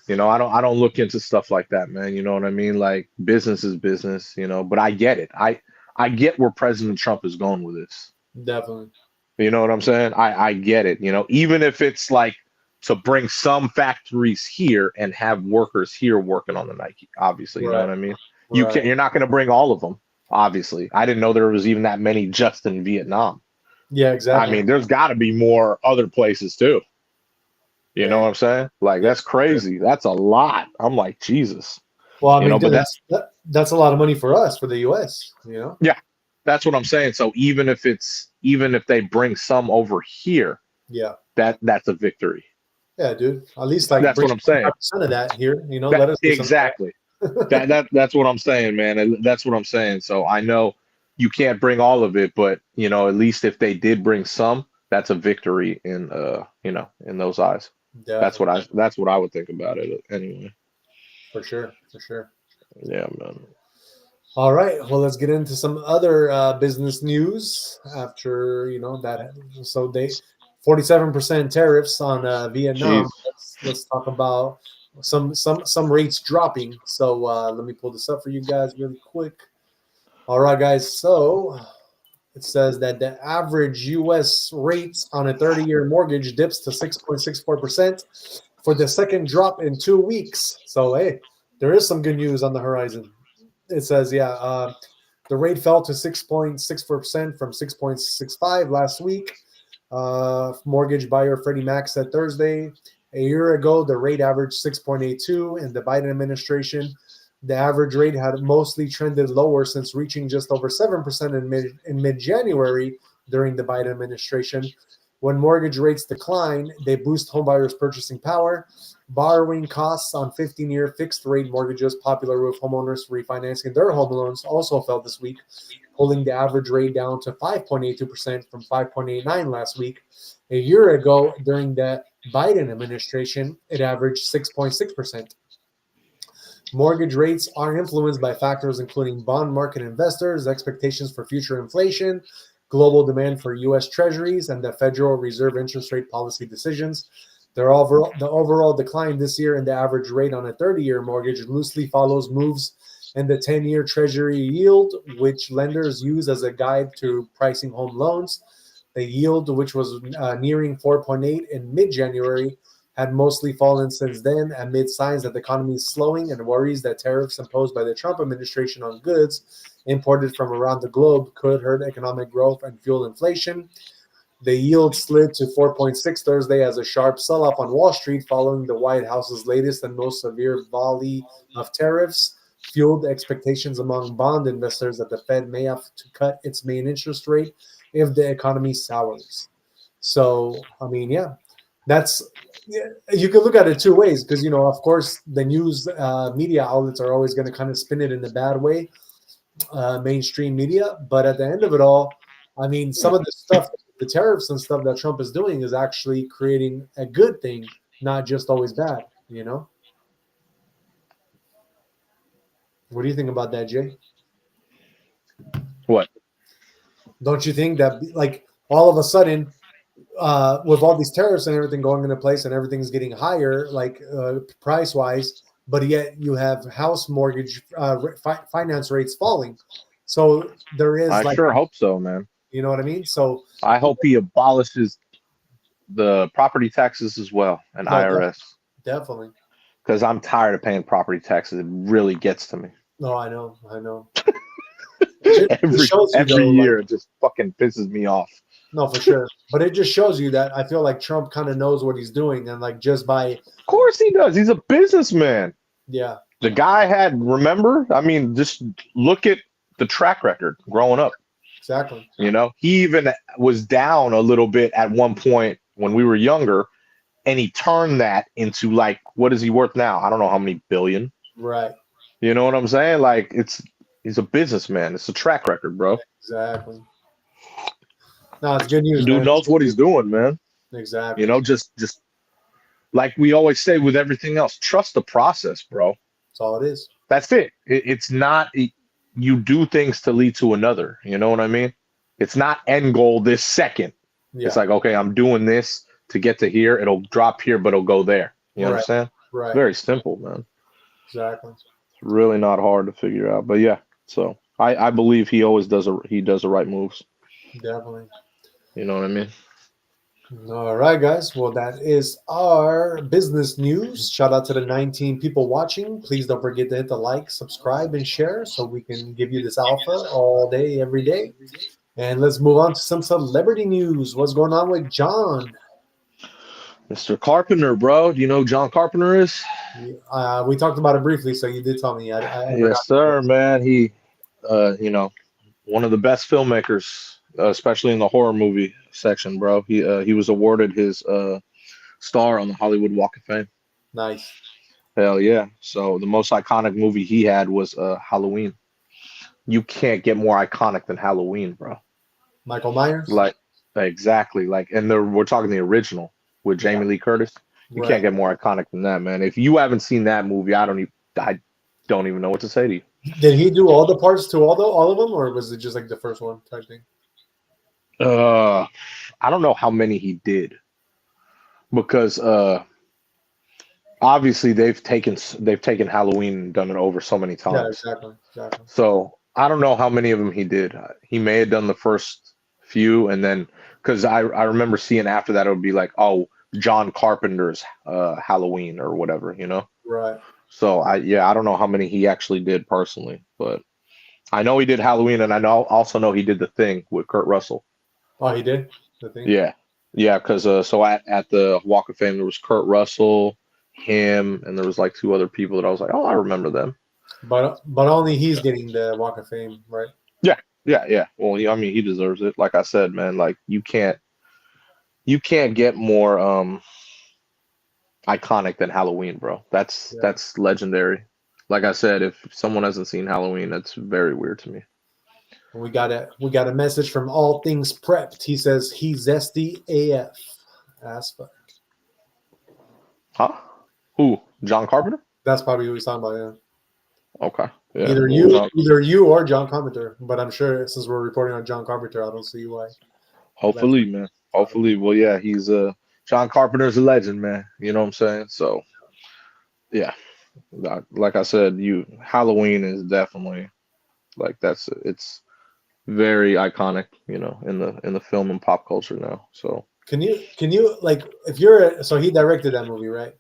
I don't look into stuff like that, man. You know what I mean? Like business is business, but I get it. I get where President Trump is going with this.
Definitely.
You know what I'm saying? I get it. Even if it's like to bring some factories here and have workers here working on the Nike, obviously, you know
Right.
what I mean?
Right.
You're not going to bring all of them, obviously. I didn't know there was even that many just in Vietnam.
Yeah,
I
exactly.
mean, there's got to be more other places too. You know
Yeah.
what I'm saying? Like
Yeah.
that's crazy. That's a lot. I'm like, Jesus.
Well, I mean,
But
dude, that's a lot of money for us, for the US, you know?
yeah, that's what I'm saying. So even if they bring some over here,
Yeah.
that's a victory.
Yeah, dude. At least like
That's
bring
what I'm saying.
25% of that here, you know,
That
let us get some of
exactly.
that.
That's what I'm saying, man. And that's what I'm saying. So I know you can't bring all of it, but at least if they did bring some, that's a victory in those eyes.
Definitely.
That's what I would think about it anyway.
For sure. For sure.
Yeah, man.
All right. Well, let's get into some other business news after, that. So 47% tariffs on Vietnam.
Jeez.
Let's talk about some rates dropping. So let me pull this up for you guys really quick. All right, guys. So it says that the average U.S. rate on a 30-year mortgage dips to 6.64% for the second drop in 2 weeks. So, hey, there is some good news on the horizon. It says, the rate fell to 6.64% from 6.65 last week. Mortgage buyer Freddie Mac said Thursday. A year ago, the rate averaged 6.82 in the Biden administration. The average rate had mostly trended lower since reaching just over 7% in mid-January during the Biden administration. When mortgage rates decline, they boost homebuyers' purchasing power. Borrowing costs on 15-year fixed-rate mortgages popular with homeowners refinancing their home loans also fell this week, pulling the average rate down to 5.82% from 5.89 last week. A year ago, during the Biden administration, it averaged 6.6%. Mortgage rates are influenced by factors including bond market investors, expectations for future inflation, global demand for U.S. treasuries, and the Federal Reserve interest rate policy decisions. The overall decline this year in the average rate on a 30-year mortgage loosely follows moves in the 10-year treasury yield, which lenders use as a guide to pricing home loans. The yield, which was nearing 4.8 in mid-January, had mostly fallen since then amid signs that the economy is slowing and worries that tariffs imposed by the Trump administration on goods imported from around the globe could hurt economic growth and fuel inflation. The yield slid to 4.6 Thursday as a sharp sell-off on Wall Street following the White House's latest and most severe volley of tariffs fueled expectations among bond investors that the Fed may have to cut its main interest rate if the economy sours. So, I mean, yeah, that's you can look at it two ways because of course the news media outlets are always going to kind of spin it in the bad way, mainstream media, but at the end of it all, I mean, some of the stuff, the tariffs and stuff that Trump is doing is actually creating a good thing, not just always bad. What do you think about that, Jay?
What?
Don't you think that like all of a sudden with all these tariffs and everything going into place and everything's getting higher, like price wise, but yet you have house mortgage finance rates falling. So there is
I
like,
sure hope so, man.
You know what I mean? So
I hope he abolishes the property taxes as well and
no,
IRS,
definitely.
because I'm tired of paying property taxes. It really gets to me.
No, I know, I know. It just shows you
Every
though, like
year it just fucking pisses me off.
no, for sure. But it just shows you that I feel like Trump kind of knows what he's doing, and like just by
Of course he does. He's a businessman.
yeah,
The guy had, remember? I mean, just look at the track record growing up.
exactly.
You know, he even was down a little bit at one point when we were younger, and he turned that into like, what is he worth now? I don't know how many billion.
Right.
You know what I'm saying? Like, he's a businessman. It's a track record, bro.
Exactly. No, it's good news,
Dude
man.
knows what he's doing, man.
Exactly.
You know, just like we always say with everything else, trust the process, bro.
That's all it is.
That's it. It's not you do things to lead to another. You know what I mean? It's not end goal this second.
Yeah.
It's like, okay, I'm doing this to get to here. It'll drop here, but it'll go there. You
Right.
understand?
Right.
Very simple, man.
Exactly.
It's really not hard to figure out. But yeah, so I believe he always does the right moves.
Definitely.
You know what I mean?
All right, guys. Well, that is our business news. Shout out to the 19 people watching. Please don't forget to hit the like, subscribe, and share so we can give you this alpha all day, every day. And let's move on to some celebrity news. What's going on with John?
Mr. Carpenter, bro. Do you know who John Carpenter is?
We talked about it briefly, so you did tell me. I
Yes, sir, man. He, you know, one of the best filmmakers, especially in the horror movie section, bro. He was awarded his star on the Hollywood Walk of Fame.
Nice.
Hell yeah. So the most iconic movie he had was Halloween. You can't get more iconic than Halloween, bro.
Michael Myers?
Like, exactly. Like, and we're talking the original with Jamie Lee Curtis. You
Right.
can't get more iconic than that, man. If you haven't seen that movie, I don't even know what to say to you.
Did he do all the parts to all of them, or was it just like the first one type thing?
I don't know how many he did, because obviously they've taken Halloween and done it over so many times.
Yeah, exactly.
So I don't know how many of them he did. He may have done the first few, and then because I remember seeing after that it would be like, oh, John Carpenter's Halloween or whatever, you know.
Right.
So I don't know how many he actually did personally, but I know he did Halloween, and I also know he did The Thing with Kurt Russell.
Oh, he did? The Thing?
Yeah, because so at the Walk of Fame there was Kurt Russell, him, and there was like two other people that I was like, oh, I remember them.
But only he's getting the Walk of Fame, right?
Yeah. Well, he deserves it. Like I said, man, like you can't get more iconic than Halloween, bro. That's legendary. Like I said, if someone hasn't seen Halloween, that's very weird to me.
We got a message from All Things Prepped. He says he's zesty AF. As fuck.
Huh? Who? John Carpenter?
That's probably who he's talking about, yeah.
Okay. Yeah.
Either you or John Carpenter. But I'm sure since we're reporting on John Carpenter, I don't see why.
Hopefully, man. Hopefully. Well, yeah, he's John Carpenter's a legend, man. You know what I'm saying? So yeah. Like I said, Halloween is definitely like it's very iconic, you know, in the film and pop culture now. So
can you like if so he directed that movie, right?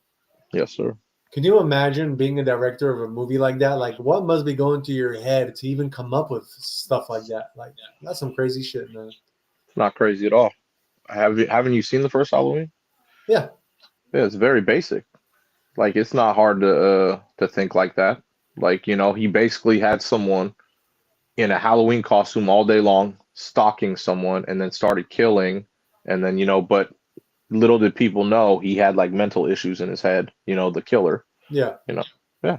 Yes, sir.
Can you imagine being a director of a movie like that? Like, what must be going through your head to even come up with stuff like that? Like, that's some crazy shit, man.
It's not crazy at all. Haven't you seen the first Halloween?
Yeah.
Yeah, it's very basic. Like, it's not hard to think like that. Like, you know, he basically had someone in a Halloween costume all day long, stalking someone, and then started killing, and then, you know, but little did people know he had like mental issues in his head, you know, the killer.
Yeah.
You know, yeah.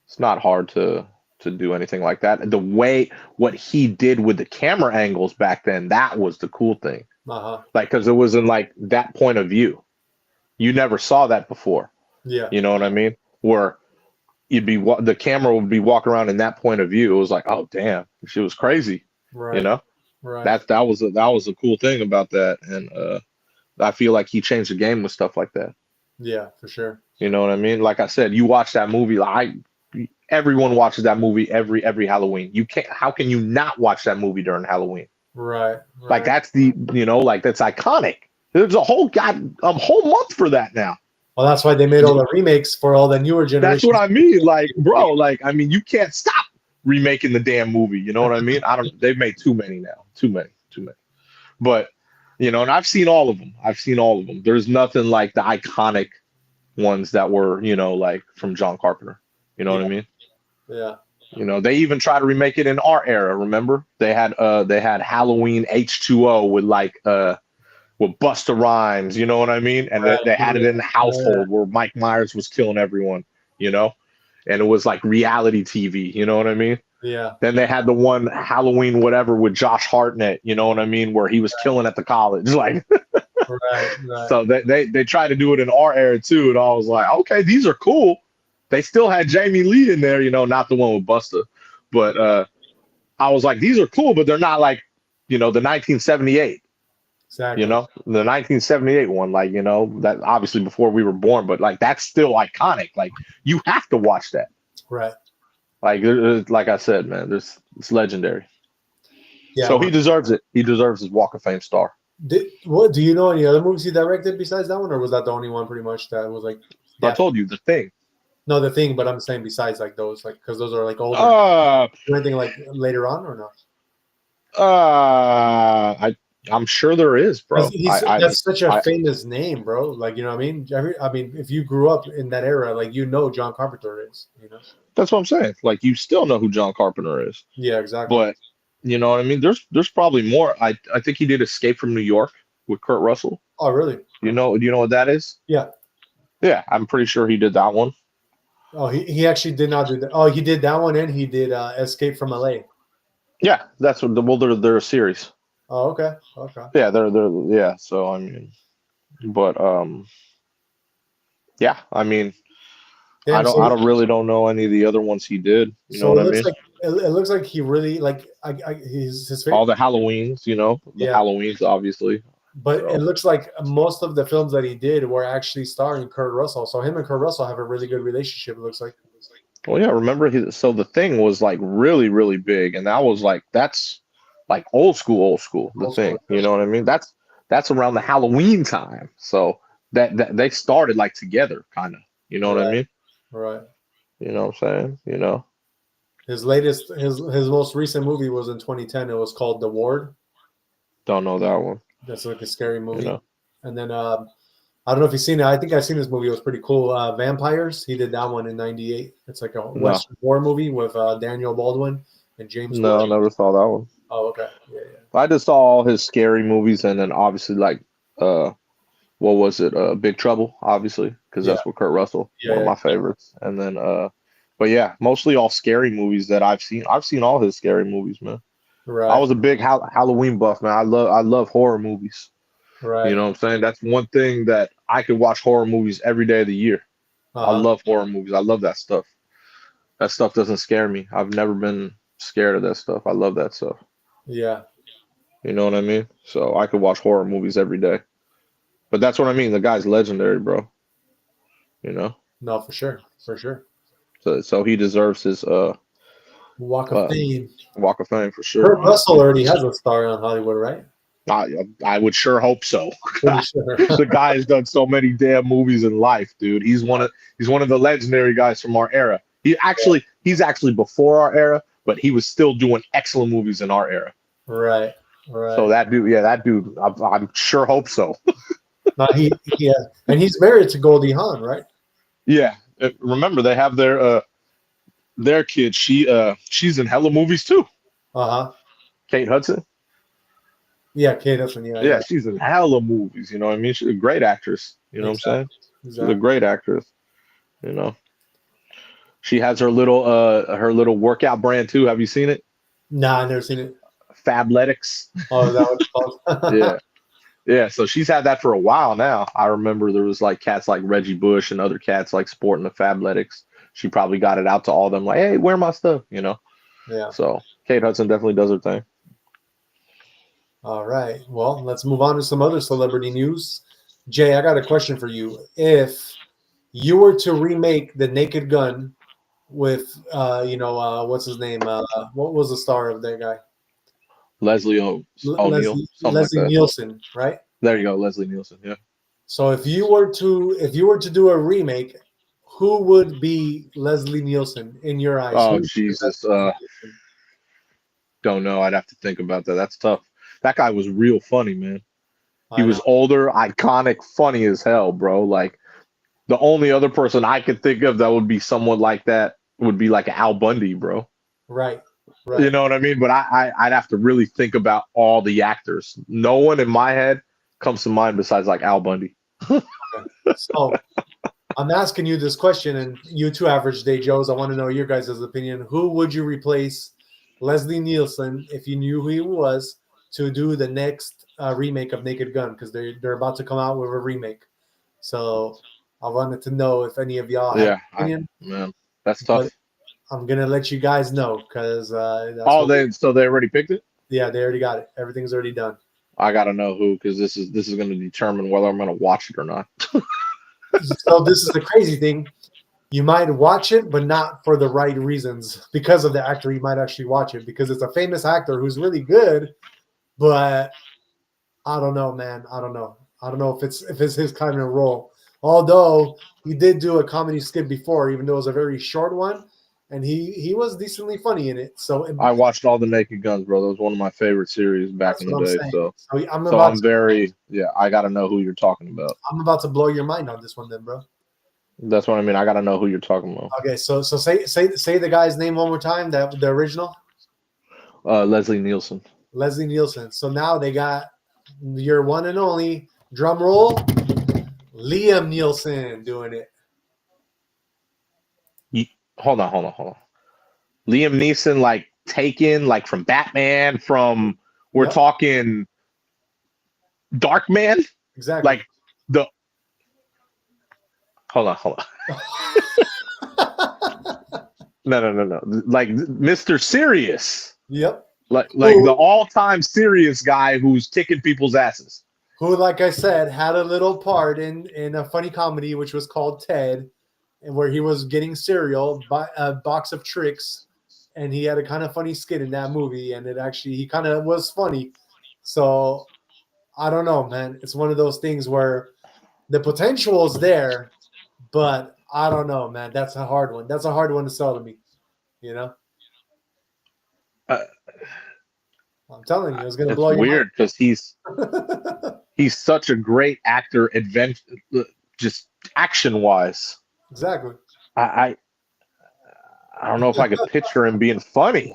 It's not hard to do anything like that. The way what he did with the camera angles back then, that was the cool thing.
Uh-huh.
Like, because it was in like that point of view. You never saw that before.
Yeah.
You know what I mean? Where the camera would be walking around in that point of view. It was like, oh damn, she was crazy.
Right.
You know?
Right.
That was a cool thing about that. And I feel like he changed the game with stuff like that.
Yeah, for sure.
You know what I mean? Like I said, you watch that movie. Everyone watches that movie every Halloween. How can you not watch that movie during Halloween?
Right.
Like
Right.
that's the, like that's iconic. There's a whole month for that now.
Well, that's why they made all the remakes for all the newer
That's what
generations.
I mean. Like, bro, like, I mean, you can't stop remaking the damn movie. You know what I mean? They've made too many now. Too many. But, and I've seen all of them. There's nothing like the iconic ones that were, like from John Carpenter. You know
Yeah.
what I mean?
Yeah.
They even try to remake it in our era. Remember, they had Halloween H2O with with Busta Rhymes. You know what I mean? And
Right.
they had it in the
Yeah.
household where Mike Myers was killing everyone. You know, and it was like reality TV. You know what I mean?
Yeah.
Then they had the one Halloween whatever with Josh Hartnett. You know what I mean? Where he was killing at the college. Like,
Right. Right.
so they tried to do it in our era too, and I was like, okay, these are cool. They still had Jamie Lee in there, not the one with Busta, but I was like, these are cool, but they're not like, the 1978,
Exactly.
the 1978 one, like, that obviously before we were born, but like that's still iconic. Like you have to watch that.
Right.
Like I said, man, it's legendary.
Yeah.
So he deserves it. He deserves his Walk of Fame star.
What do you know any other movies he directed besides that one, or was that the only one pretty much that was like?
I told you The Thing.
No, the thing, but I'm saying besides like those, like because those are like older.
Uh,
Anything like later on or no?
I'm sure there is, bro.
That's such a famous name, bro. Like you know what I mean? I mean, if you grew up in that era, like John Carpenter is.
That's what I'm saying. Like you still know who John Carpenter is.
Yeah, exactly.
But you know what I mean? There's probably more. I think he did Escape from New York with Kurt Russell.
Oh, really?
Do you know what that is?
Yeah.
Yeah, I'm pretty sure he did that one.
Oh, he actually did not do that. Oh, he did that one, and he did Escape from LA.
Yeah, that's what they're a series.
Oh, okay. Okay.
Yeah, they're yeah. So I mean, but yeah, I mean,
Damn,
I don't really don't know any of the other ones he did. You know what I mean?
It looks like he really like his favorite.
All the Halloweens, the Halloweens, obviously.
But
So.
it looks like most of the films that he did were actually starring Kurt Russell. So him and Kurt Russell have a really good relationship. It looks like.
Well, yeah. Remember, so The Thing was like really, really big, and that's like old school. The Thing, you know what I mean? That's around the Halloween time. So that they started like together, kind of. You know what I mean?
Right.
You know what I'm saying?
His most recent movie was in 2010. It was called The Ward.
Don't know that one.
That's like a scary movie. And then I don't know if you've seen it. I think I've seen this movie. It was pretty cool. Vampires. He did that one in '98. It's like a Western war movie with Daniel Baldwin and James.
No, I never saw that one.
Oh, okay. Yeah.
I just saw all his scary movies, and then obviously like what was it? Big Trouble, obviously, because that's with Kurt Russell, one of my favorites. And then but yeah, mostly all scary movies that I've seen. I've seen all his scary movies, man.
Right.
I was a big Halloween buff, man. I love horror movies.
Right.
You know what I'm saying? That's one thing that I could watch horror movies every day of the year. I love horror movies. I love that stuff. That stuff doesn't scare me. I've never been scared of that stuff. I love that stuff.
Yeah.
You know what I mean? So I could watch horror movies every day. But that's what I mean. The guy's legendary, bro. No,
for sure. For sure.
So he deserves his
Walk of Fame.
Walk of Fame for sure.
Kurt Russell already has a star on Hollywood, right?
I would sure hope so.
Sure.
The guy has done so many damn movies in life, dude. He's one of the legendary guys from our era. He's actually before our era, but he was still doing excellent movies in our era.
Right.
So that dude, I'm sure hope so.
And he's married to Goldie Hawn, right?
Yeah. Remember, they have their kid. She's in hella movies too. Kate Hudson.
Yeah, Kate Hudson.
Yeah, she's in hella movies. You know what I mean? She's a great actress. You know what I'm saying? Exactly. She's a great actress. She has her little workout brand too. Have you seen it?
Nah, I've never seen it.
Fabletics.
Oh, is that what it's called?
Yeah. So she's had that for a while now. I remember there was like cats like Reggie Bush and other cats like sporting the Fabletics. She probably got it out to all of them like, hey, wear my stuff, Yeah. So Kate Hudson definitely does her thing.
All right. Well, let's move on to some other celebrity news. Jay, I got a question for you. If you were to remake The Naked Gun with, what's his name? What was the star of that guy?
O'Neill, something like
Leslie
that.
Nielsen, right?
There you go, Leslie Nielsen. Yeah.
So if you were to do a remake, who would be Leslie Nielsen in your eyes? Who
Oh
would be the best
Jesus.
Leslie Nielsen?
Don't know. I'd have to think about that. That's tough. That guy was real funny, man. He
I know.
was older, iconic, funny as hell, bro. Like the only other person I could think of that would be someone like that would be like Al Bundy, bro.
Right.
You
Right.
know what I mean? But I'd have to really think about all the actors. No one in my head comes to mind besides like Al Bundy.
So I'm asking you this question, and you two average day Joes, I want to know your guys' opinion. Who would you replace Leslie Nielsen if you knew who he was to do the next remake of Naked Gun? Because they're about to come out with a remake. So I wanted to know if any of y'all had an
Yeah,
opinion,
man, that's
but
tough.
I'm gonna let you guys know because that's
Oh,
what.
they already picked it.
Yeah, they already got it. Everything's already done.
I gotta know who because this is going to determine whether I'm going to watch it or not.
So this is the crazy thing. You might watch it, but not for the right reasons. Because of the actor, you might actually watch it because it's a famous actor who's really good. But I don't know, man. I don't know. I don't know if it's his kind of role. Although he did do a comedy skit before, even though it was a very short one, and he was decently funny in it. So
I watched all the Naked Guns, bro. That was one of my favorite series back
that's
in the
what I'm
day.
saying.
So
So
so I'm very I gotta know who you're talking about.
I'm about to blow your mind on this one, then, bro.
That's what I mean. I gotta know who you're talking about.
Okay, so say the guy's name one more time. That the original
Leslie Nielsen.
Leslie Nielsen. So now they got your one and only drum roll, Liam Nielsen doing it.
Hold on. Liam Neeson, like Taken, like from Batman, from we're
Yep,
talking Dark Man,
exactly.
like the hold on. No. Like Mr. Serious.
Yep.
Like the
Who,
all-time serious guy who's kicking people's asses.
who, like I said, had a little part in a funny comedy which was called Ted, and where he was getting cereal by a box of tricks, and he had a kind of funny skit in that movie, and it actually he kind of was funny. So I don't know, man. It's one of those things where the potential is there, but I don't know, man. That's a hard one. That's a hard one to sell to me. You know,
Uh,
I'm telling you, it's gonna
it's
blow your
weird because he's
mind.
he's such a great actor, just action-wise.
Exactly.
I I don't know if I could picture him being funny.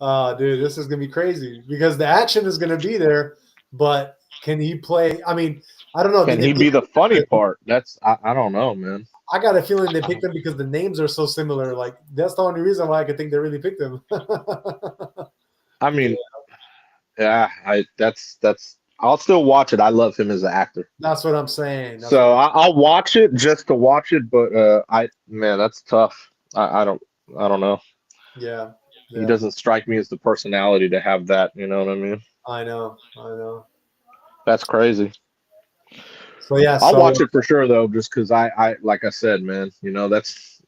Dude, this is gonna be crazy because the action is gonna be there, but can he play? I mean, I don't know.
Can
Did they
he
pick
be the funny
him?
part? I don't know, man.
I got a feeling they picked him because the names are so similar. Like that's the only reason why I could think they really picked him.
I
Yeah,
mean, yeah, I that's I'll still watch it. I love him as an actor.
that's what I'm saying. That's what
So
I'm.
I'll watch it just to watch it, but I man, that's tough. I don't know.
Yeah,
He
yeah.
doesn't strike me as the personality to have that. You know what I mean?
I know. I know.
That's crazy.
So yeah.
I'll
So
watch it for sure though, just because I like I said, man. That's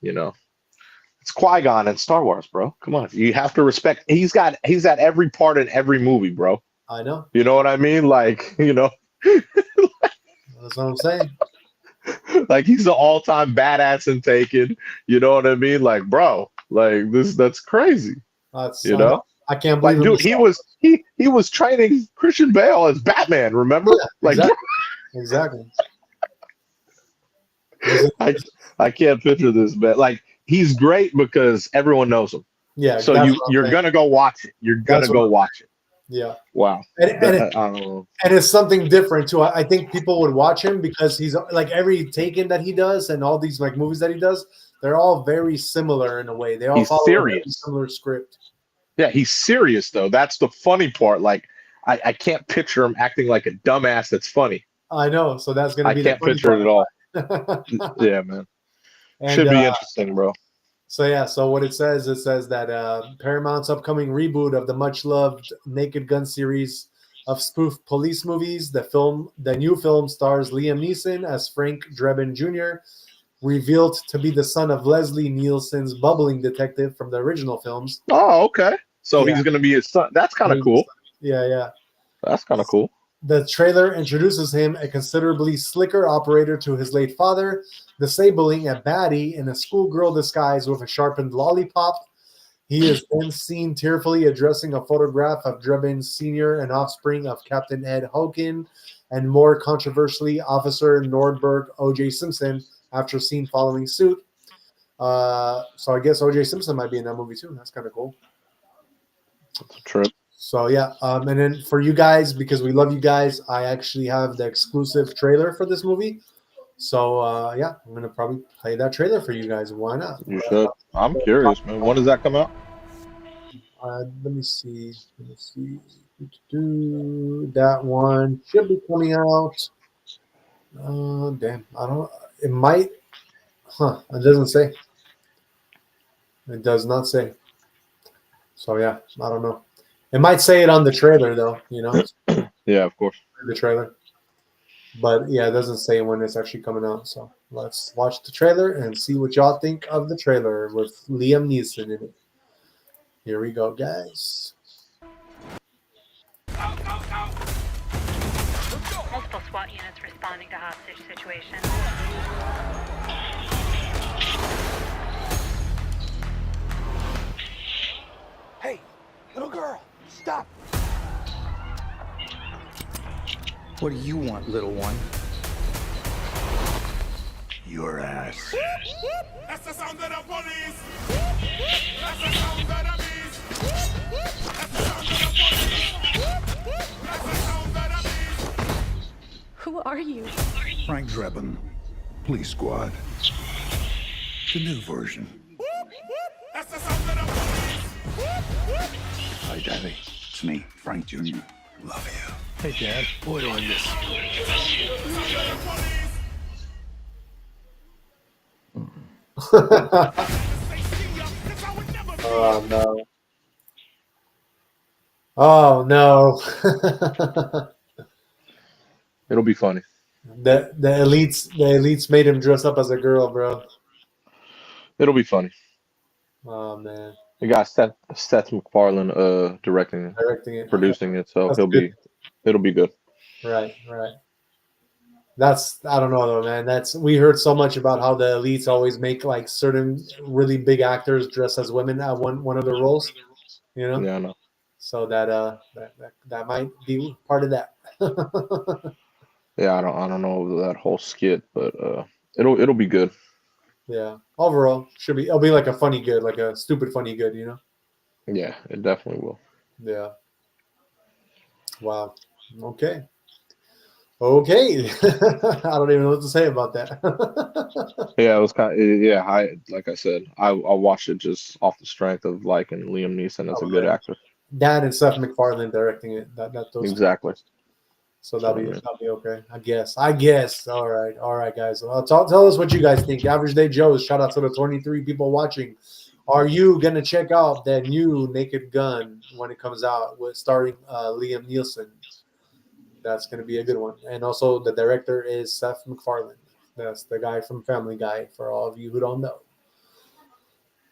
it's Qui-Gon in Star Wars, bro. Come on, you have to respect. He's at every part in every movie, bro.
I know.
You know what I mean? Like
That's what I'm saying.
like he's the all-time badass in Taken. You know what I mean? Like, bro, like that's crazy.
That's
You
I know.
know?
I can't believe
Like,
it
dude,
myself.
he was training Christian Bale as Batman, remember?
Yeah,
Like
exactly. Exactly. There's a-
I I can't picture this, but like he's great because everyone knows him.
yeah,
So
that's what I'm
you're
saying.
gonna go watch it. You're gonna
That's what.
go watch it.
Yeah,
Wow.
and
I don't know.
and it's something different too. I think people would watch him because he's like every Taken that he does and all these like movies that he does, they're all very similar in a way. They all
He's
follow a very
serious.
similar script.
Yeah, he's serious though. That's the funny part. Like I can't picture him acting like a dumbass that's funny.
I know, so that's going to
I
be the
can't
funny
picture it at all.
part.
Yeah, man.
And
Should be interesting, bro.
so yeah, so what it says that Paramount's upcoming reboot of the much loved Naked Gun series of spoof police movies. The new film stars Liam Neeson as Frank Drebin Jr., revealed to be the son of Leslie Nielsen's bubbling detective from the original films.
Oh, okay. So
Yeah,
he's gonna be his son. That's kind of cool.
Yeah.
That's kind of cool.
The trailer introduces him, a considerably slicker operator, to his late father, disabling a baddie in a schoolgirl disguise with a sharpened lollipop. He is then seen tearfully addressing a photograph of Drebin Sr., an offspring of Captain Ed Hogan, and more controversially, Officer Nordberg O.J. Simpson, after scene following suit. So I guess O.J. Simpson might be in that movie too. That's kind of cool.
That's a trip.
So yeah, and then for you guys, because we love you guys, I actually have the exclusive trailer for this movie. So yeah, I'm gonna probably play that trailer for you guys. Why not?
You should. I'm curious, man. When does that come out?
Let me see. That one should be coming out. Damn, I don't. It might. It doesn't say. It does not say. So yeah, I don't know. It might say it on the trailer though.
Yeah, of course.
The trailer. But yeah, it doesn't say when it's actually coming out. So let's watch the trailer and see what y'all think of the trailer with Liam Neeson in it. Here we go, guys.
Multiple SWAT units responding to hostage situation.
Hey, little girl, stop. What do you want, little one? Your ass.
That's the sound of the police. That's the sound of the beast. That's the sound of the police. That's the sound of the beast.
Who are you?
Frank Drebin, Police Squad. The new version.
That's the sound of the police.
Hi, Daddy. It's me, Frank Jr. Love you. Hey, Dad. Order on this.
Oh no. Oh no.
It'll be funny.
The elites made him dress up as a girl, bro.
It'll be funny.
Oh man.
You got Seth MacFarlane directing it,
Directing it.
producing it, so
That's
it'll
good.
be good.
Right. That's, I don't know though, man. We heard so much about how the elites always make like certain really big actors dress as women at one of the roles,
Yeah, I know.
So that might be part of that.
Yeah, I don't know that whole skit, but it'll be good.
Yeah. Overall, it'll be like a funny good, like a stupid funny good,
Yeah, it definitely will.
Yeah. Wow. Okay. I don't even know what to say about that.
Yeah, it was kind of, yeah. Like I said, I watched it just off the strength of liking Liam Neeson as a good actor.
Dan and Seth MacFarlane directing it. Those
Exactly.
So that'll be okay. I guess. All right, guys. Well, tell us what you guys think. Average Day Joe's. Shout out to the 23 people watching. Are you gonna check out that new Naked Gun when it comes out, with starring Liam Neeson? That's gonna be a good one. And also, the director is Seth MacFarlane. That's the guy from Family Guy. For all of you who don't know.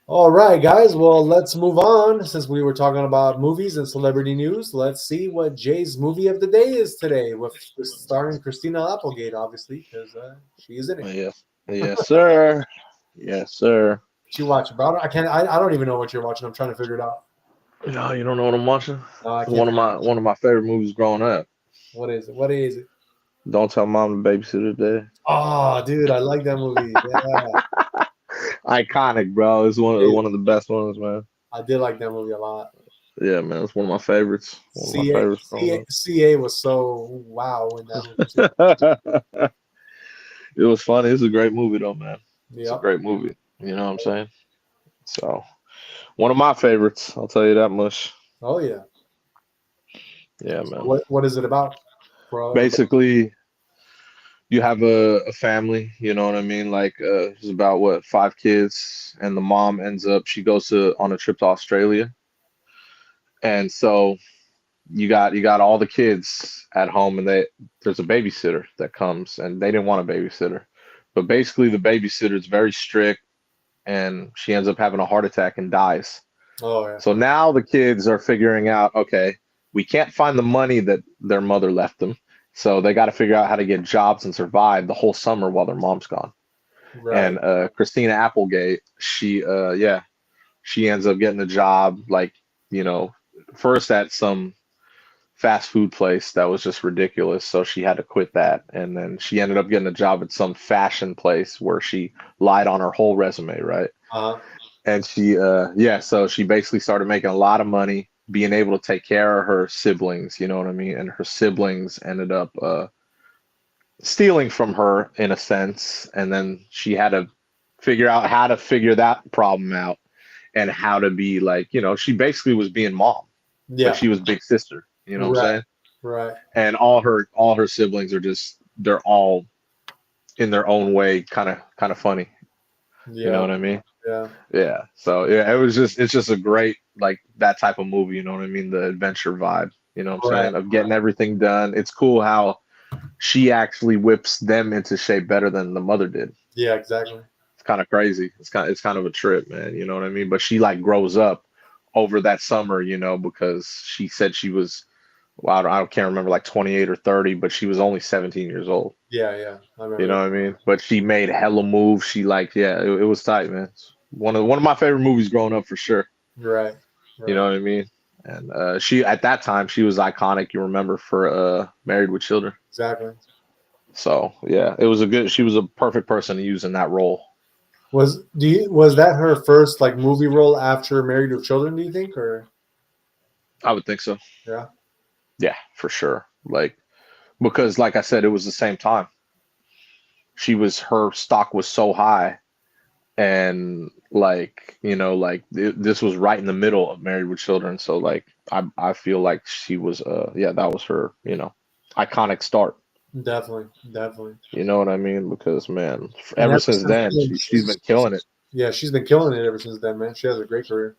All right, guys. Well, let's move on. Since we were talking about movies and celebrity news, let's see what Jay's movie of the day is today, with starring Christina Applegate, obviously, because she is in it.
Yes, sir. Yes, sir.
What you watching, bro? I don't even know what you're watching. I'm trying to figure it out.
No, you don't know what I'm watching?
No, I can't.
One of my favorite movies growing up.
What is it?
Don't Tell Mom the Babysitter Today.
Oh, dude, I like that movie. Yeah.
Iconic, bro. It's one of the best ones, man.
I did like that movie a lot.
Yeah, man, it's one of my favorites.
CA was so wow in that movie too.
It was funny. It's a great movie, though, man.
Yep.
It's a great movie. You know what I'm saying? So, one of my favorites. I'll tell you that much.
Oh yeah.
Yeah, man.
What is it about?
Basically, you have a family, you know what I mean? Like, it's about 5 kids, and the mom she goes on a trip to Australia, and so you got all the kids at home, and there's a babysitter that comes, and they didn't want a babysitter, but basically the babysitter is very strict, and she ends up having a heart attack and dies.
Oh yeah.
So now the kids are figuring out, okay, we can't find the money that their mother left them. So they got to figure out how to get jobs and survive the whole summer while their mom's gone.
Right.
And Christina Applegate, she ends up getting a job, like, first at some fast food place that was just ridiculous. So she had to quit that. And then she ended up getting a job at some fashion place where she lied on her whole resume, right?
Uh-huh.
And so she basically started making a lot of money, being able to take care of her siblings, you know what I mean? And her siblings ended up stealing from her in a sense. And then she had to figure out how to figure that problem out and how to be like, she basically was being mom.
Yeah.
But she was big sister, you know what I'm saying?
Right.
And all her siblings they're all in their own way kind of funny.
Yeah.
You know what I mean?
Yeah.
Yeah. So yeah, it's just a great, like, that type of movie, you know what I mean? The adventure vibe, you know what I'm saying? Of getting everything done. It's cool how she actually whips them into shape better than the mother did.
Yeah, exactly.
It's kind of crazy. It's kind of a trip, man. You know what I mean? But she like grows up over that summer, because she said she was, well, I can't remember, like 28 or 30, but she was only 17 years old.
Yeah, yeah. I remember.
You know what I mean? But she made hella moves. She it was tight, man. It's one of my favorite movies growing up for sure.
Right.
You know what I mean? And she, at that time, she was iconic. You remember, for Married with Children.
Exactly.
So yeah, she was a perfect person to use in that role.
Was that her first like movie role after Married with Children, do you think, or?
I would think so.
Yeah.
Yeah, for sure. Like, because like I said, it was the same time. Her stock was so high, and like, this was right in the middle of Married with Children. So like, I feel like she was, that was her, iconic start.
Definitely.
You know what I mean? Because, man, ever since then, she's been killing it.
Yeah, she's been killing it ever since then, man. She has a great career.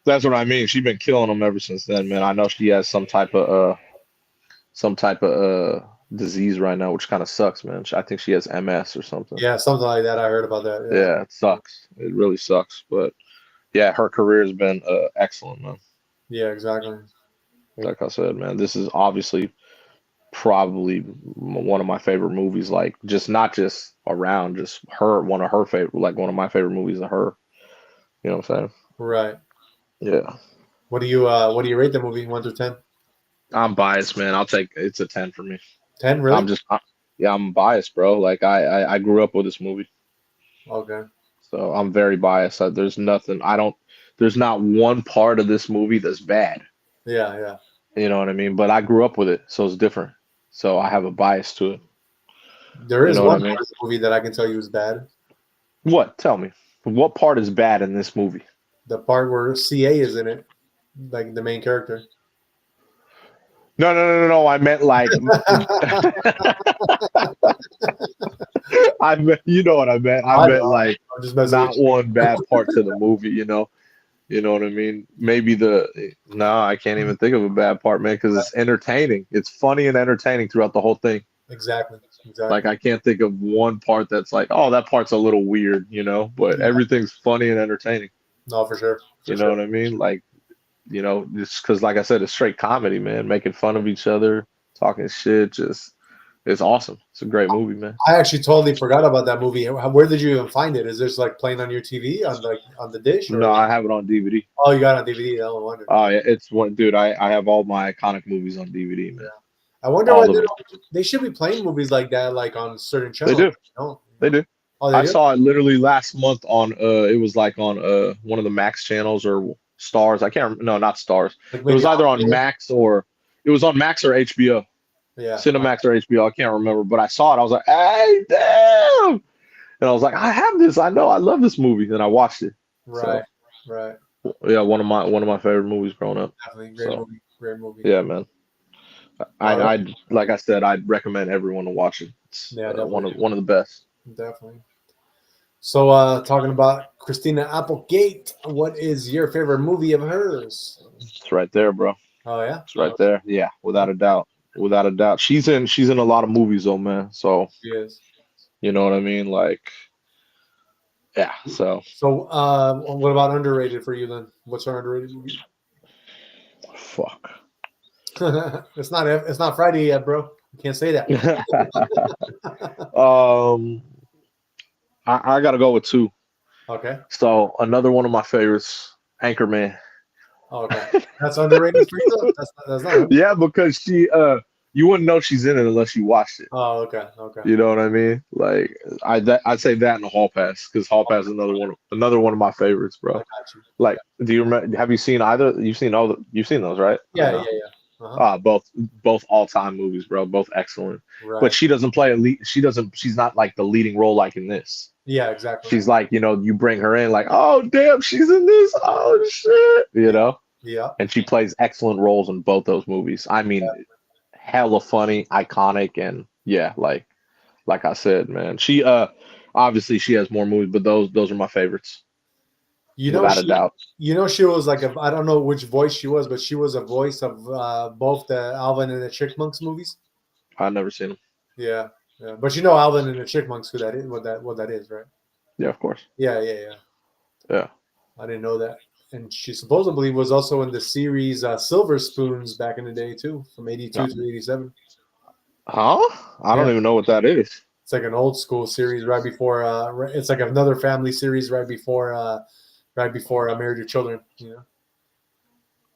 That's what I mean. She's been killing them ever since then, man. I know she has some type of disease right now, which kind of sucks, man. I think she has MS or something.
Yeah, something like that. I heard about that.
Yeah, it sucks. It really sucks. But yeah, her career has been excellent, man.
Yeah, exactly.
Like I said, man, this is obviously probably one of my favorite movies. Like, not just around, just one of her favorite, like one of my favorite movies of her. You know what I'm saying? Right. Yeah.
What do you rate the movie 1 through 10?
I'm biased, man. It's a 10 for me.
10, really?
I'm biased, bro. Like, I grew up with this movie.
Okay.
So I'm very biased. There's not one part of this movie that's bad.
Yeah.
You know what I mean? But I grew up with it, so it's different. So I have a bias to it.
There is one part of the movie that I can tell you is bad.
What? Tell me. What part is bad in this movie?
The part where CA is in it, like the main character.
No. I meant like. You know what I meant. I meant like not one bad part to the movie. You know what I mean? Maybe I can't even think of a bad part, man, because it's entertaining. It's funny and entertaining throughout the whole thing.
Exactly.
Like, I can't think of one part that's like, oh, that part's a little weird, but everything's funny and entertaining.
No, for sure.
You know what I mean? Like, just because, like I said, it's straight comedy, man. Making fun of each other, talking shit, it's awesome. It's a great movie, man.
I actually totally forgot about that movie. Where did you even find it? Is this like playing on your TV on the dish? Or?
No, I have it on DVD.
Oh, you got it on DVD? I wonder.
Oh yeah, it's one, dude. I have all my iconic movies on DVD, man.
Yeah. I wonder why they should be playing movies like that, like on certain channels.
They do. They do.
Oh,
I saw it literally last month on it was like on one of the Max channels or Stars. I can't remember. No, not Stars. Like, it was either on Max or HBO.
Yeah.
Cinemax or HBO. I can't remember, but I saw it. I was like, hey, damn. And I was like, I have this. I know. I love this movie. And I watched it.
Right. Right.
Yeah, one of my favorite movies growing up.
Definitely great movie.
Yeah, man. I like I said, I'd recommend everyone to watch it. It's one of the best.
Definitely. So, talking about Christina Applegate, what is your favorite movie of hers?
It's right there, bro.
Oh yeah,
it's right there. Yeah, without a doubt. Without a doubt. She's in a lot of movies though, man. So
she is.
You know what I mean? Like, yeah. So
what about underrated for you then? What's our underrated movie?
Fuck.
It's not Friday yet, bro. You can't say that.
I gotta go with two.
Okay.
So another one of my favorites, Anchorman.
Okay. That's underrated for you. That's not.
Yeah, because you wouldn't know she's in it unless you watched it.
Oh, okay. Okay.
You know what I mean? Like I'd say that in the Hall Pass because Hall Pass is another one of my favorites,
I
bro.
got you.
Like, do you remember? Have you seen either? You've seen those, right?
Yeah. Uh-huh.
Both all-time movies, bro. Both excellent.
Right.
But she doesn't play a lead. She's not like the leading role like in this.
Yeah, exactly.
She's like, you bring her in like, oh damn, she's in this. Oh shit,
Yeah.
And she plays excellent roles in both those movies. I mean, hella funny, iconic, and yeah, like I said, man. She obviously she has more movies, but those are my favorites. Without a doubt.
She was like I don't know which voice she was, but she was a voice of both the Alvin and the Chipmunks movies.
I've never seen them.
Yeah. But Alvin and the Chipmunks, who that is, what that is, right?
Yeah, of course.
Yeah.
Yeah.
I didn't know that. And she supposedly was also in the series Silver Spoons back in the day too, from 82 to 87.
Huh? I don't even know what that is.
It's like an old school series right before. It's like another family series right before Married with Children.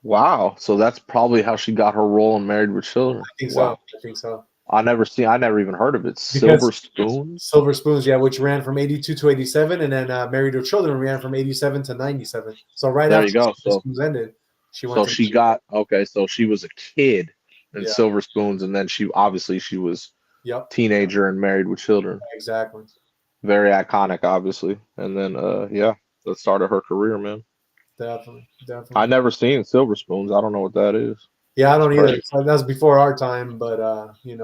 Wow. So that's probably how she got her role in Married with Children.
I think so.
I never even heard of it. Silver Spoons?
Silver Spoons, yeah, which ran from 82 to 87, and then Married with Children ran from 87 to 97. So right
there
after
you go.
Silver Spoons ended, she went.
So so she was a kid in Silver Spoons, and then she was teenager and Married with Children.
Exactly.
Very iconic, obviously. And then that started her career, man.
Definitely.
I never seen Silver Spoons. I don't know what that is.
Yeah, I don't either. That's before our time, but it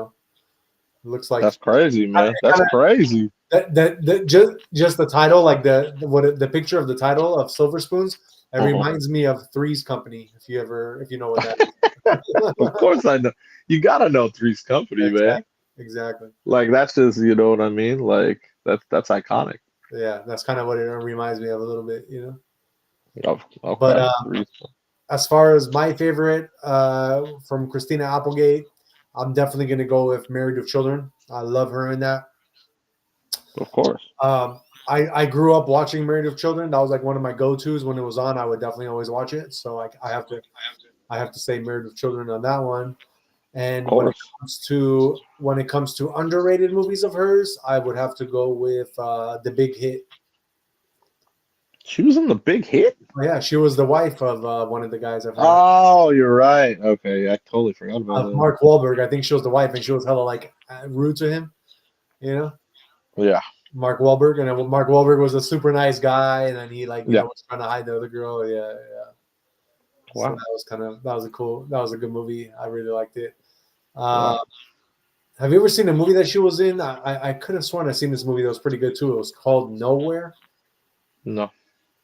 looks like
that's crazy, man. That's crazy.
That just the title, like the picture of the title of Silver Spoons, it reminds me of Three's Company. If you know what that is.
Of course I know. You gotta know Three's Company, man.
Exactly.
Like that's just, you know what I mean? Like that's iconic.
Yeah, that's kind of what it reminds me of a little bit,
Okay.
But as far as my favorite from Christina Applegate, I'm definitely going to go with Married with Children. I love her in that.
Of course.
I grew up watching Married with Children. That was like one of my go-tos when it was on. I would definitely always watch it. So I have to say Married with Children on that one. And when it comes to underrated movies of hers, I would have to go with The Big Hit.
She was in The Big Hit?
Oh, yeah, she was the wife of one of the guys.
Oh, you're right. Okay, I totally forgot about that.
Mark Wahlberg. I think she was the wife, and she was hella like rude to him.
Yeah.
Mark Wahlberg, and Mark Wahlberg was a super nice guy, and then he was trying to hide the other girl. Yeah.
Wow.
So that was a good movie. I really liked it. Have you ever seen a movie that she was in? I could have sworn I've seen this movie that was pretty good too. It was called Nowhere.
No.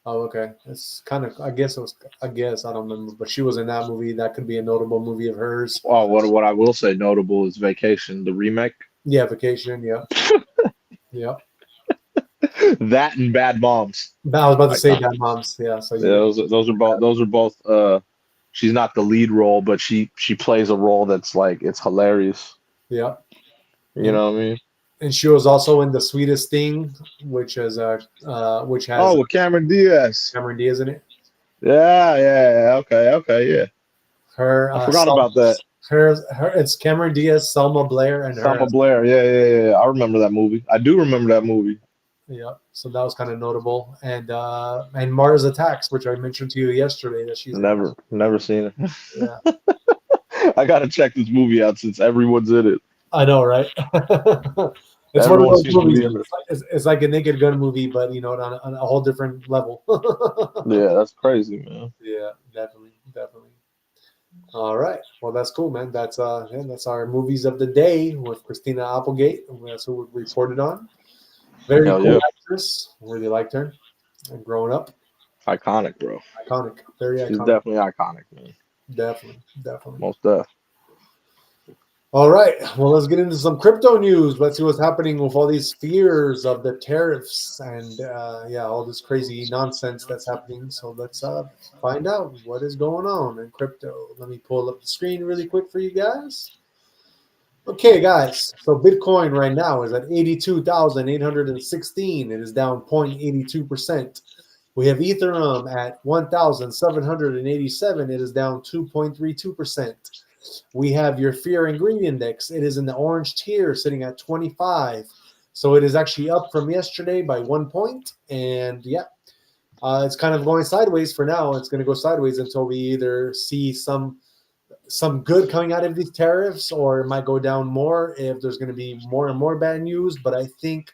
Oh, okay. It's kind of. I guess I don't remember, but she was in that movie. That could be a notable movie of hers.
Oh, what I will say notable is Vacation, the remake.
Yeah, Vacation. Yeah. Yeah.
That and Bad Moms.
I was about to say Bad Moms. Yeah. So
those are both. She's not the lead role, but she plays a role that's like it's hilarious.
Yeah.
You know what I mean?
And she was also in The Sweetest Thing, which has with
Cameron Diaz.
Cameron Diaz in it.
Yeah. Okay, yeah.
Her.
I forgot about that.
It's Cameron Diaz, Selma Blair, and
Selma Blair. Yeah. I remember that movie. I do remember that movie.
Yeah, so that was kind of notable, and Mars Attacks, which I mentioned to you yesterday, that she's
never seen it.
Yeah,
I gotta check this movie out since everyone's in it.
I know, right? It's one of those movies. It's like a Naked Gun movie, but on a whole different level.
Yeah, that's crazy, man.
Yeah, definitely. All right, well, that's cool, man. That's our movies of the day with Christina Applegate. That's who we reported on. Very cool actress. Really liked her. And growing up.
Iconic, bro.
Iconic. Very iconic.
She's definitely iconic, man.
Definitely.
Most definitely.
All right. Well, let's get into some crypto news. Let's see what's happening with all these fears of the tariffs and all this crazy nonsense that's happening. So let's find out what is going on in crypto. Let me pull up the screen really quick for you guys. Okay, guys. So Bitcoin right now is at 82,816. It is down 0.82%. We have Ethereum at 1,787. It is down 2.32%. We have your fear and greed index. It is in the orange tier sitting at 25. So it is actually up from yesterday by 1 point. And it's kind of going sideways for now. It's going to go sideways until we either see some good coming out of these tariffs, or it might go down more if there's going to be more and more bad news. But I think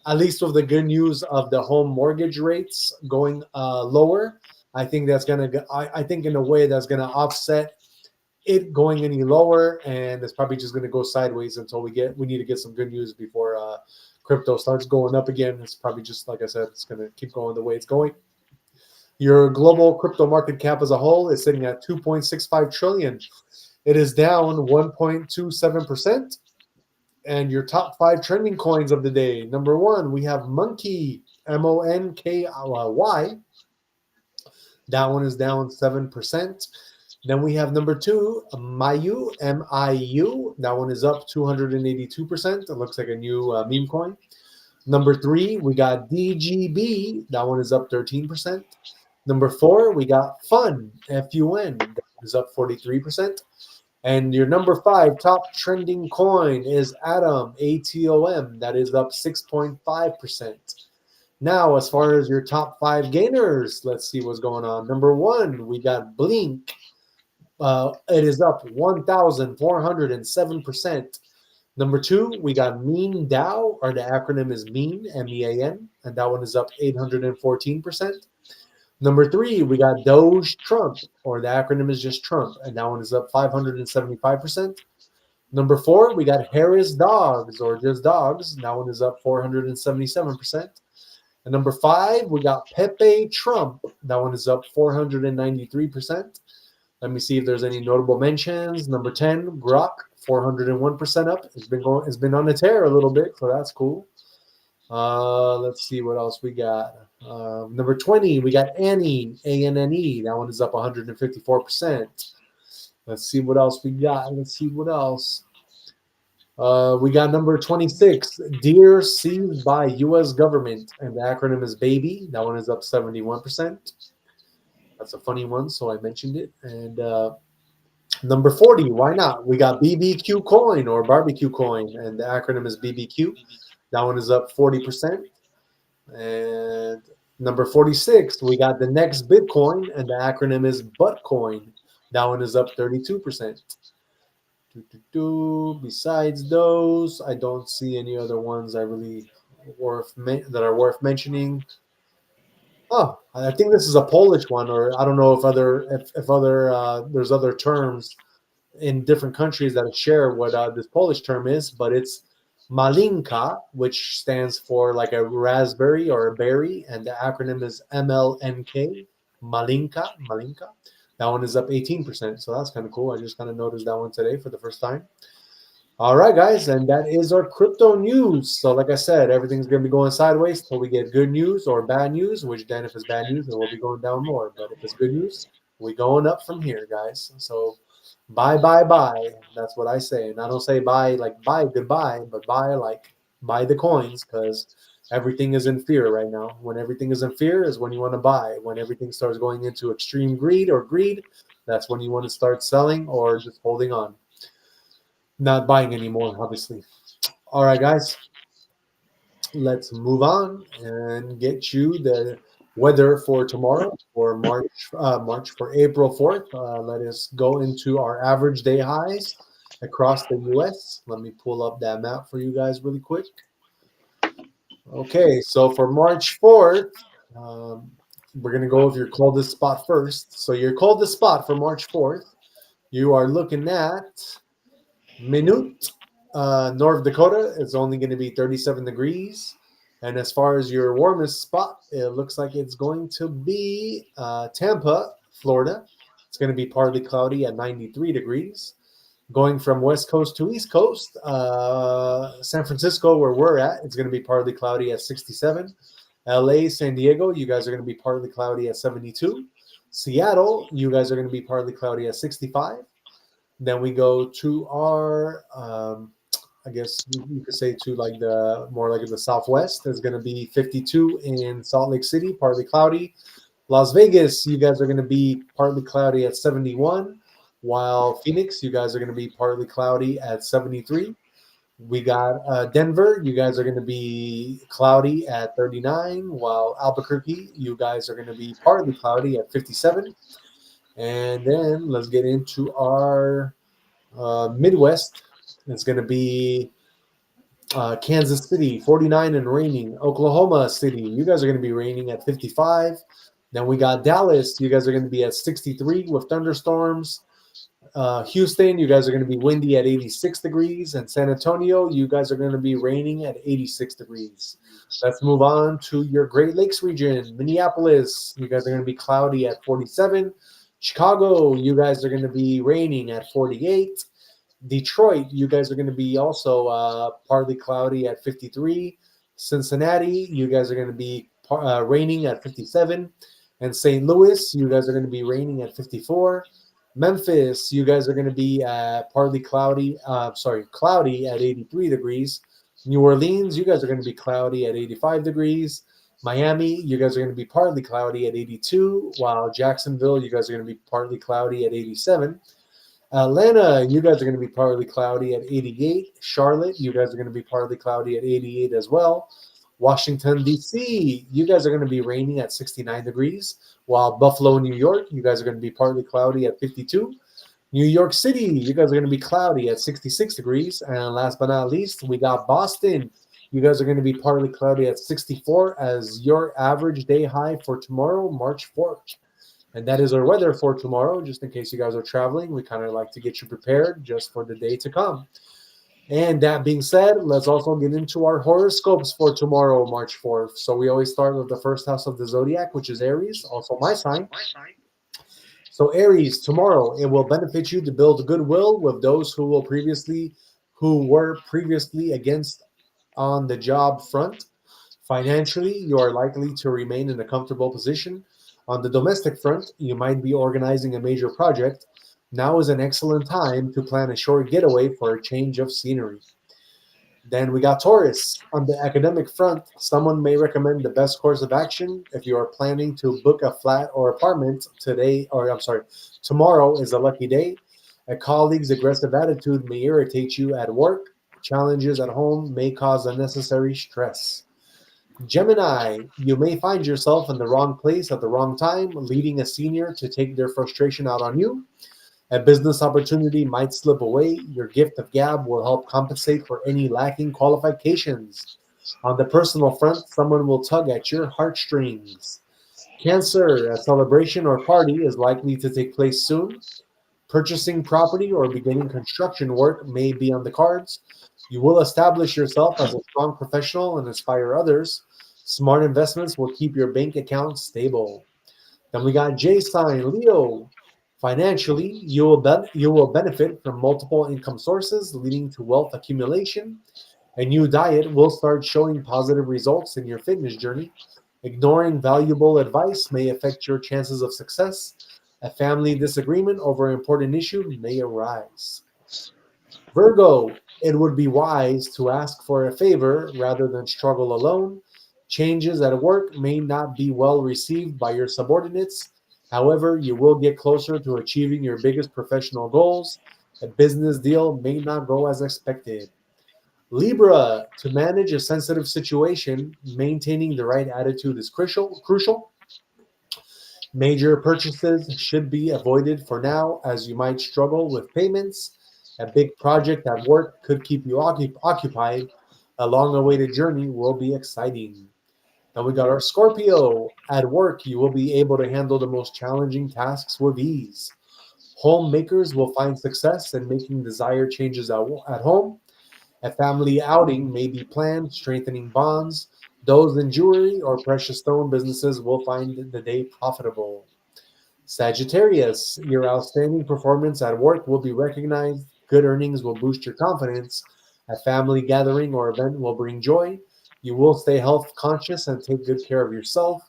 at least with the good news of the home mortgage rates going lower, I think that's going to, I think in a way that's going to offset it going any lower, and it's probably just going to go sideways until we need to get some good news before crypto starts going up again. It's probably just, like I said, it's going to keep going the way it's going. Your global crypto market cap as a whole is sitting at 2.65 trillion. It is down 1.27%. And your top 5 trending coins of the day. Number 1, we have Monkey, MONKY. That one is down 7%. Then we have number 2, Mayu, MIU. That one is up 282%. It looks like a new meme coin. Number 3, we got DGB. That one is up 13%. Number 4, we got Fun, FUN. That is up 43%. And your number 5 top trending coin is Atom, ATOM. That is up 6.5%. Now, as far as your top 5 gainers, let's see what's going on. Number 1, we got Blink. It is up 1,407%. Number 2, we got Mean DAO, or the acronym is MEAN, MEAN, and that one is up 814%. Number 3, we got Doge Trump, or the acronym is just Trump, and that one is up 575%. Number 4, we got Harris Dogs, or just Dogs, and that one is up 477%. And number 5, we got Pepe Trump, that one is up 493%. Let me see if there's any notable mentions. Number 10, Grok, 401% up. It's been on a tear a little bit, so that's cool. Let's see what else we got. Number 20, we got Annie, ANNE. That one is up 154%. Let's see what else we got. We got number 26, Deer seized by U.S. government, and the acronym is BABY. That one is up 71%. That's a funny one, so I mentioned it. And number 40, why not? We got BBQ coin, or barbecue coin, and the acronym is BBQ. That one is up 40%. And number 46, we got the next Bitcoin, and the acronym is Buttcoin. That one is up 32%. Besides those, I don't see any other ones that are worth mentioning. Oh, I think this is a Polish one, or I don't know if there's other terms in different countries that share what this Polish term is, but it's Malinka, which stands for like a raspberry or a berry, and the acronym is MLNK. Malinka. That one is up 18%, so that's kind of cool. I just kind of noticed that one today for the first time. All right, guys, and that is our crypto news. So like I said, everything's going to be going sideways until we get good news or bad news, which then if it's bad news, it will be going down more. But if it's good news, we're going up from here, guys. So buy. That's what I say. And I don't say buy like buy goodbye, but buy like buy the coins, because everything is in fear right now. When everything is in fear is when you want to buy. When everything starts going into extreme greed, that's when you want to start selling or just holding on. Not buying anymore, obviously. All right, guys. Let's move on and get you the weather for tomorrow, for March for April 4th. Let us go into our average day highs across the U.S. Let me pull up that map for you guys really quick. Okay, so for March 4th, we're going to go with your coldest spot first. So your coldest spot for March 4th, you are looking at Minute, North Dakota. It's only going to be 37 degrees. And as far as your warmest spot, it looks like it's going to be Tampa, Florida. It's going to be partly cloudy at 93 degrees. Going from West Coast to East Coast, San Francisco, where we're at, it's going to be partly cloudy at 67. LA, San Diego, you guys are going to be partly cloudy at 72. Seattle, you guys are going to be partly cloudy at 65. Then we go to our, I guess you could say to like the more like the Southwest. It's going to be 52 in Salt Lake City, partly cloudy. Las Vegas, you guys are going to be partly cloudy at 71. While Phoenix, you guys are going to be partly cloudy at 73. We got Denver, you guys are going to be cloudy at 39. While Albuquerque, you guys are going to be partly cloudy at 57. And then let's get into our Midwest. It's going to be Kansas City, 49 and raining. Oklahoma City, you guys are going to be raining at 55. Then we got Dallas, you guys are going to be at 63 with thunderstorms. Houston, you guys are going to be windy at 86 degrees. And San Antonio, you guys are going to be raining at 86 degrees. Let's move on to your Great Lakes region. Minneapolis, you guys are going to be cloudy at 47. Chicago, you guys are going to be raining at 48. Detroit, you guys are going to be also partly cloudy at 53. Cincinnati, you guys are going to be raining at 57. And St. Louis, you guys are going to be raining at 54. Memphis, you guys are going to be partly cloudy, cloudy at 83 degrees. New Orleans, you guys are going to be cloudy at 85 degrees. Miami, you guys are going to be partly cloudy at 82, while Jacksonville, you guys are going to be partly cloudy at 87. Atlanta, you guys are going to be partly cloudy at 88. Charlotte, you guys are going to be partly cloudy at 88 as well. Washington, D.C., you guys are going to be raining at 69 degrees, while Buffalo, New York, you guys are going to be partly cloudy at 52. New York City, you guys are going to be cloudy at 66 degrees. And last but not least, we got Boston. You guys are going to be partly cloudy at 64 as your average day high for tomorrow, March 4th. And that is our weather for tomorrow. Just in case you guys are traveling, we kind of like to get you prepared just for the day to come. And that being said, let's also get into our horoscopes for tomorrow, March 4th. So we always start with the first house of the zodiac, which is Aries, also my sign. So Aries, tomorrow, it will benefit you to build goodwill with those who were previously against on the job front. Financially, you are likely to remain in a comfortable position. On the domestic front, you might be organizing a major project. Now is an excellent time to plan a short getaway for a change of scenery. Then we got Taurus. On the academic front, someone may recommend the best course of action if you are planning to book a flat or apartment tomorrow is a lucky day. A colleague's aggressive attitude may irritate you at work. Challenges at home may cause unnecessary stress. Gemini, you may find yourself in the wrong place at the wrong time, leading a senior to take their frustration out on you. A business opportunity might slip away. Your gift of gab will help compensate for any lacking qualifications. On the personal front, someone will tug at your heartstrings. Cancer, a celebration or party is likely to take place soon. Purchasing property or beginning construction work may be on the cards. You will establish yourself as a strong professional and inspire others. Smart investments will keep your bank account stable. Then we got J sign, Leo. Financially, you will benefit from multiple income sources, leading to wealth accumulation. A new diet will start showing positive results in your fitness journey. Ignoring valuable advice may affect your chances of success. A family disagreement over an important issue may arise. Virgo, it would be wise to ask for a favor rather than struggle alone. Changes at work may not be well received by your subordinates. However, you will get closer to achieving your biggest professional goals. A business deal may not go as expected. Libra, to manage a sensitive situation, maintaining the right attitude is crucial. Major purchases should be avoided for now, as you might struggle with payments. A big project at work could keep you occupied. A long-awaited journey will be exciting. Now we got our Scorpio. At work, you will be able to handle the most challenging tasks with ease. Homemakers will find success in making desired changes at home. A family outing may be planned, strengthening bonds. Those in jewelry or precious stone businesses will find the day profitable. Sagittarius, your outstanding performance at work will be recognized. Good earnings will boost your confidence. A family gathering or event will bring joy. You will stay health conscious and take good care of yourself.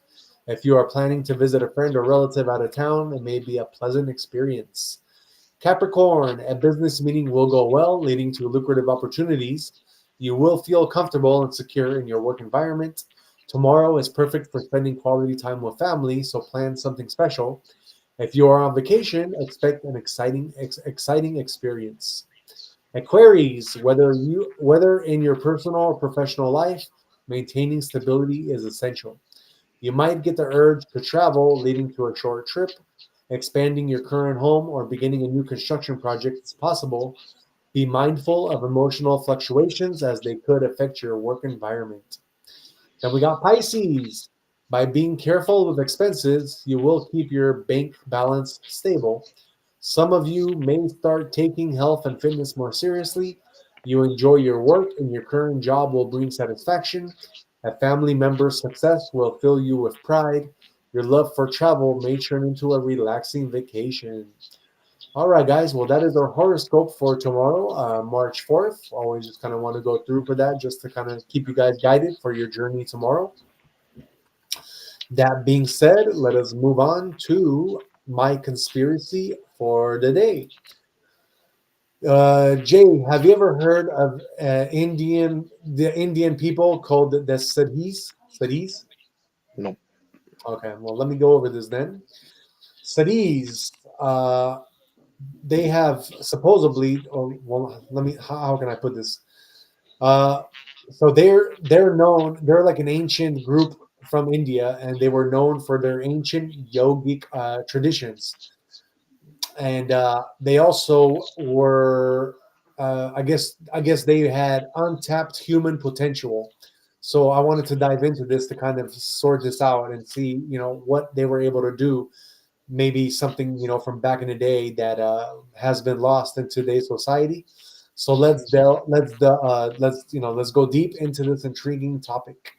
If you are planning to visit a friend or relative out of town, it may be a pleasant experience. Capricorn, a business meeting will go well, leading to lucrative opportunities. You will feel comfortable and secure in your work environment. Tomorrow is perfect for spending quality time with family, so plan something special. If you are on vacation, expect an exciting experience. Aquarius, whether in your personal or professional life, maintaining stability is essential. You might get the urge to travel, leading to a short trip. Expanding your current home or beginning a new construction project is possible. Be mindful of emotional fluctuations as they could affect your work environment. Then we got Pisces. By being careful with expenses, you will keep your bank balance stable. Some of you may start taking health and fitness more seriously. You enjoy your work and your current job will bring satisfaction. A family member's success will fill you with pride. Your love for travel may turn into a relaxing vacation. All right, guys. Well, that is our horoscope for tomorrow, March 4th. Always just kind of want to go through for that just to kind of keep you guys guided for your journey tomorrow. That being said, let us move on to my conspiracy for the day. Jay, have you ever heard of the Indian people called the Siddhis? Siddhis?
No.
Okay, well, let me go over this then. Siddhis, they have supposedly, or well, how can I put this? Uh, so they're known. They're like an ancient group from India, and they were known for their ancient yogic traditions. And they also were, I guess they had untapped human potential. So I wanted to dive into this to kind of sort this out and see, what they were able to do. Maybe something from back in the day that has been lost in today's society. So let's go deep into this intriguing topic.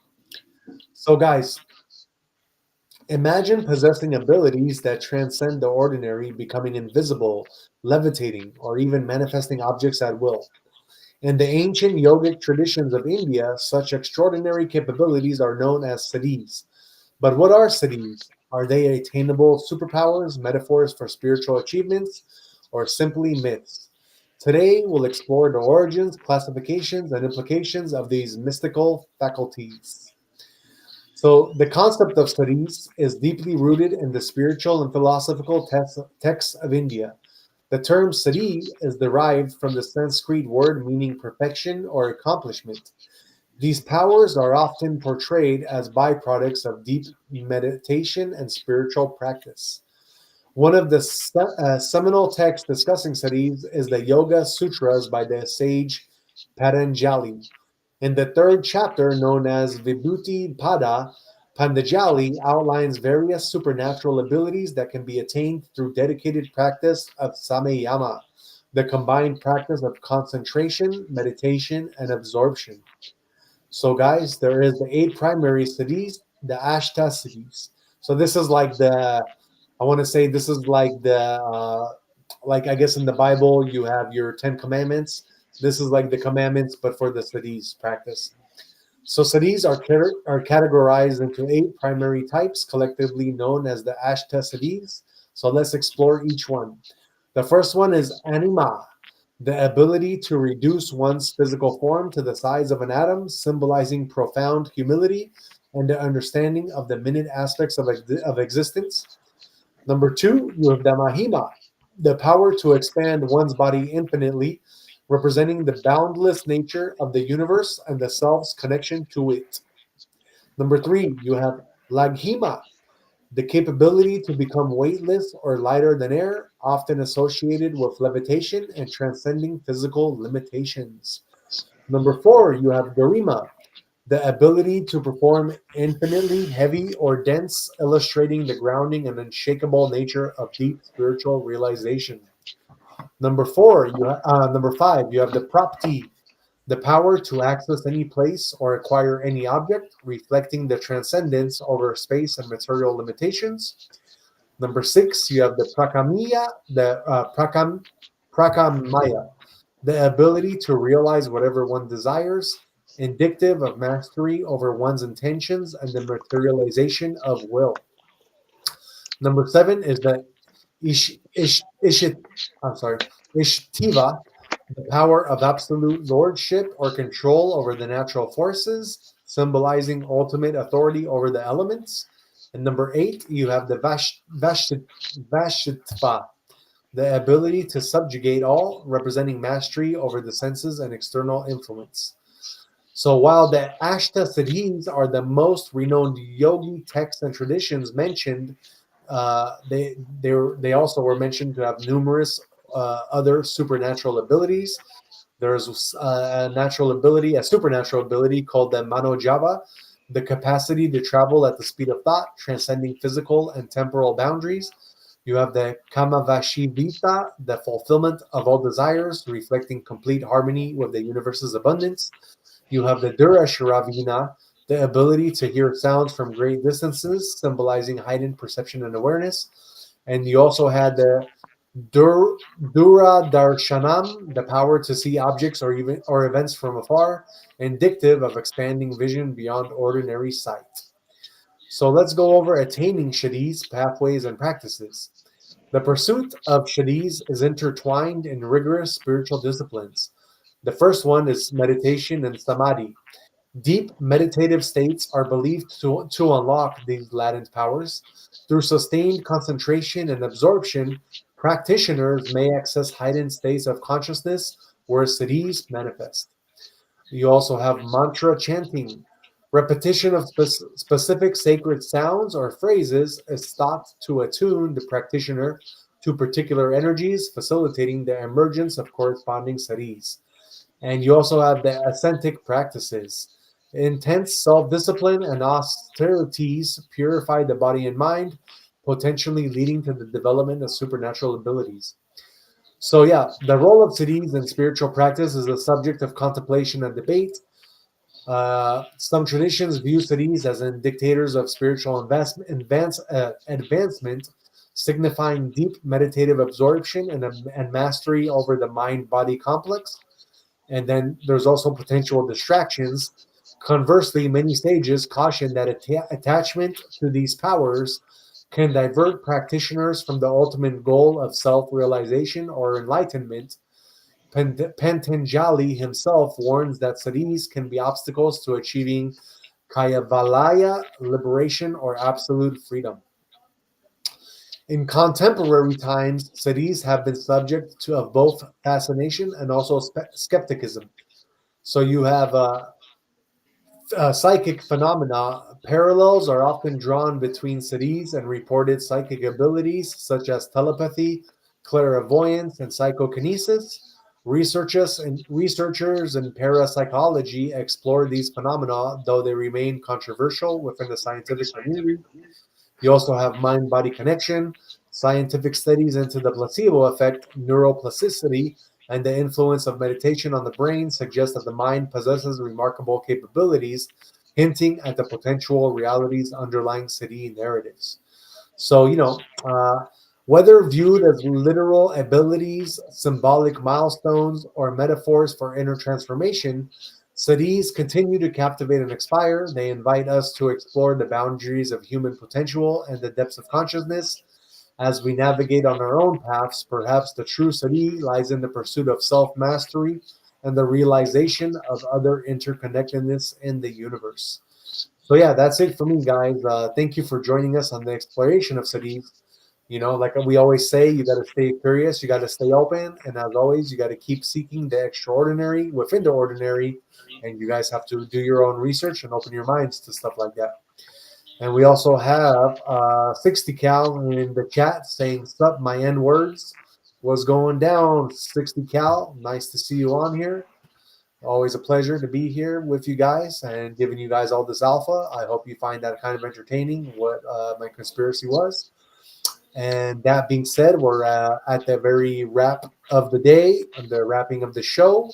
So guys, imagine possessing abilities that transcend the ordinary, becoming invisible, levitating, or even manifesting objects at will. In the ancient yogic traditions of India, such extraordinary capabilities are known as siddhis. But what are siddhis? Are they attainable superpowers, metaphors for spiritual achievements, or simply myths? Today, we'll explore the origins, classifications, and implications of these mystical faculties. So, the concept of siddhis is deeply rooted in the spiritual and philosophical texts of India. The term siddhi is derived from the Sanskrit word meaning perfection or accomplishment. These powers are often portrayed as byproducts of deep meditation and spiritual practice. One of the seminal texts discussing siddhis is the Yoga Sutras by the sage Patanjali. In the third chapter, known as Vibhuti Pada, Patanjali outlines various supernatural abilities that can be attained through dedicated practice of samayama, the combined practice of concentration, meditation, and absorption. So, guys, there is the 8 primary siddhis, the Ashta siddhis. So this is like I want to say this is like I guess in the Bible you have your 10 commandments. This is like the commandments, but for the siddhis practice. So siddhis are categorized into 8 primary types, collectively known as the Ashta siddhis. So let's explore each one. The first one is anima, the ability to reduce one's physical form to the size of an atom, symbolizing profound humility and the understanding of the minute aspects of existence. Number 2, you have the mahima, the power to expand one's body infinitely, representing the boundless nature of the universe and the self's connection to it. Number 3, you have laghima, the capability to become weightless or lighter than air, often associated with levitation and transcending physical limitations. Number 4, you have garima, the ability to perform infinitely heavy or dense, illustrating the grounding and unshakable nature of deep spiritual realization. Number 5, you have the prapti, the power to access any place or acquire any object, reflecting the transcendence over space and material limitations. Number 6, you have the prakamiya, the Prakamaya, the ability to realize whatever one desires, indicative of mastery over one's intentions and the materialization of will. Number 7 is the Ishtiva, the power of absolute lordship or control over the natural forces, symbolizing ultimate authority over the elements. And number 8, you have the Vashitva, the ability to subjugate all, representing mastery over the senses and external influence. So while the Ashta Siddhis are the most renowned yogi texts and traditions mentioned, they also were mentioned to have numerous other supernatural abilities. There's a supernatural ability called the Manojava, the capacity to travel at the speed of thought, transcending physical and temporal boundaries. You have the Kamavashivita, the fulfillment of all desires, reflecting complete harmony with the universe's abundance. You have the Durasharavina, the ability to hear sounds from great distances, symbolizing heightened perception and awareness. And you also had the Duradarshanam, the power to see objects or events from afar, indicative of expanding vision beyond ordinary sight. So let's go over attaining Siddhis, pathways, and practices. The pursuit of Siddhis is intertwined in rigorous spiritual disciplines. The first one is meditation and samadhi. Deep meditative states are believed to unlock these latent powers. Through sustained concentration and absorption, practitioners may access heightened states of consciousness where siddhis manifest. You also have mantra chanting. Repetition of specific sacred sounds or phrases is thought to attune the practitioner to particular energies, facilitating the emergence of corresponding siddhis. And you also have the ascetic practices. Intense self-discipline and austerities purify the body and mind, potentially leading to the development of supernatural abilities. So yeah, the role of siddhis in spiritual practice is a subject of contemplation and debate. Some traditions view siddhis as indicators of spiritual advancement, signifying deep meditative absorption and mastery over the mind-body complex. And then there's also potential distractions. Conversely, many sages caution that attachment to these powers can divert practitioners from the ultimate goal of self-realization or enlightenment. Patanjali himself warns that siddhis can be obstacles to achieving kaivalya, liberation, or absolute freedom. In contemporary times, siddhis have been subject to of both fascination and also skepticism. So you have psychic phenomena. Parallels are often drawn between siddhis and reported psychic abilities such as telepathy, clairvoyance, and psychokinesis. Researchers in parapsychology explore these phenomena, though they remain controversial within the scientific community. You also have mind-body connection, scientific studies into the placebo effect, neuroplasticity, and the influence of meditation on the brain suggest that the mind possesses remarkable capabilities, hinting at the potential realities underlying siddhi narratives. So, whether viewed as literal abilities, symbolic milestones, or metaphors for inner transformation, siddhis continue to captivate and inspire. They invite us to explore the boundaries of human potential and the depths of consciousness. As we navigate on our own paths, perhaps the true siddhi lies in the pursuit of self-mastery and the realization of other interconnectedness in the universe. So yeah, that's it for me, guys. Thank you for joining us on the exploration of siddhis. Like we always say, you got to stay curious, you got to stay open, and as always, you got to keep seeking the extraordinary within the ordinary, and you guys have to do your own research and open your minds to stuff like that. And we also have 60 Cal in the chat saying, "Sup, my N words was going down." 60 Cal, nice to see you on here. Always a pleasure to be here with you guys and giving you guys all this alpha. I hope you find that kind of entertaining, what my conspiracy was. And that being said, we're at the very wrap of the day, the wrapping of the show.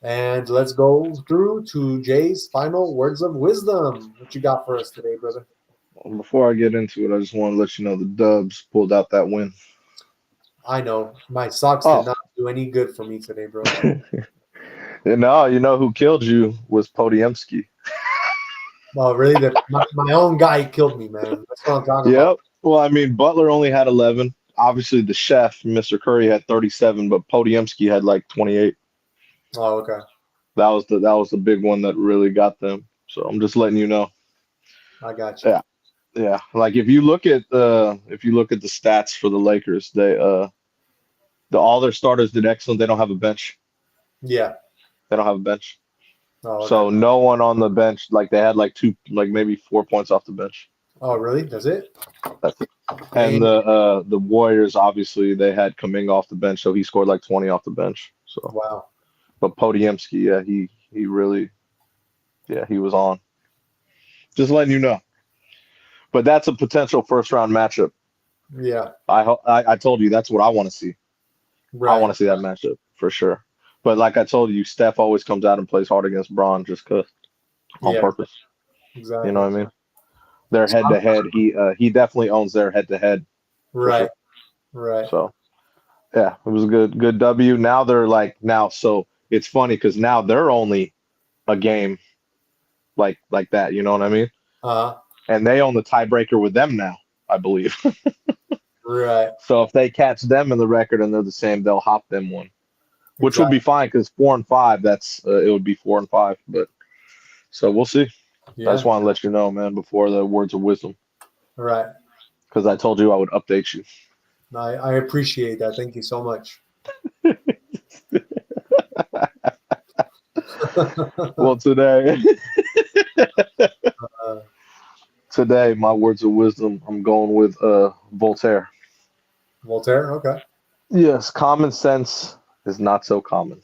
And let's go through to Jay's final words of wisdom. What you got for us today, brother?
Before I get into it, I just want to let you know the Dubs pulled out that win.
I know my socks
Oh.
did not do any good for me today, bro.
No, you know who killed you was Podiemski.
Well, really, my own guy killed me, man. That's what I'm talking about.
Yep. Well, I mean, Butler only had 11. Obviously, the chef, Mr. Curry, had 37, but Podiemski had like 28.
Oh, okay.
That was the big one that really got them. So I'm just letting you know.
I got you.
Yeah. Yeah. Like if you look at the stats for the Lakers, they all their starters did excellent. They don't have a bench.
Yeah.
They don't have a bench.
Oh, okay.
So no one on the bench. Like they had like maybe 4 points off the bench.
Oh, really? Does it?
That's it. And the Warriors, obviously, they had Kuminga off the bench, so he scored like 20 off the bench. So,
Wow.
but Podiemski, yeah, he really, yeah, he was on. Just letting you know. But that's a potential first round matchup.
Yeah.
I told you that's what I want to see.
Right.
I want to see that matchup for sure. But like I told you, Steph always comes out and plays hard against Bron just cause on purpose.
Exactly.
You know what I mean? Their head to head, he definitely owns their head to head.
Right. Right.
So, yeah, it was a good W. Now they're so it's funny because now they're only a game like that. You know what I mean? And they own the tiebreaker with them now, I believe.
Right.
So if they catch them in the record and they're the same, they'll hop them one, which would be fine because 4 and 5. That's it would be 4 and 5. But so we'll see.
Yeah.
I just want to let you know, man, before the words of wisdom.
Right.
Because I told you I would update you.
I appreciate that. Thank you so much.
Well, today, my words of wisdom, I'm going with Voltaire.
Voltaire? Okay.
Yes, common sense is not so common.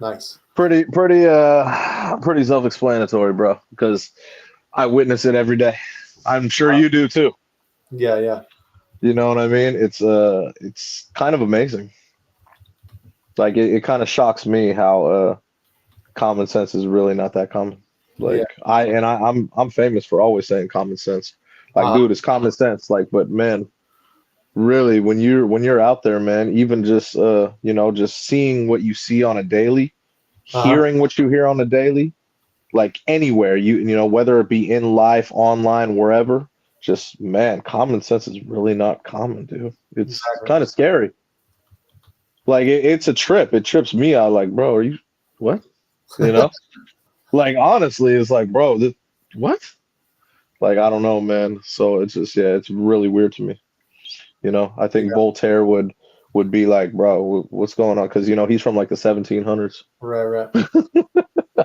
Nice.
Pretty self-explanatory, bro, because I witness it every day. I'm sure you do too.
Yeah, yeah.
You know what I mean? It's kind of amazing. Like it kind of shocks me how common sense is really not that common. Like I'm famous for always saying common sense. Like, dude, it's common sense. Like, but man, really, when you're out there, man, even just just seeing what you see on a daily, hearing what you hear on a daily, like anywhere, you know, whether it be in life, online, wherever, just man, common sense is really not common, dude. It's kind of scary. Like it's a trip. It trips me out. Like, bro, are you what? You know? Like honestly, it's like, bro, what? Like I don't know, man. So it's just it's really weird to me. You know, I think Voltaire would be like, bro, what's going on? Because you know he's from like the 1700s.
Right.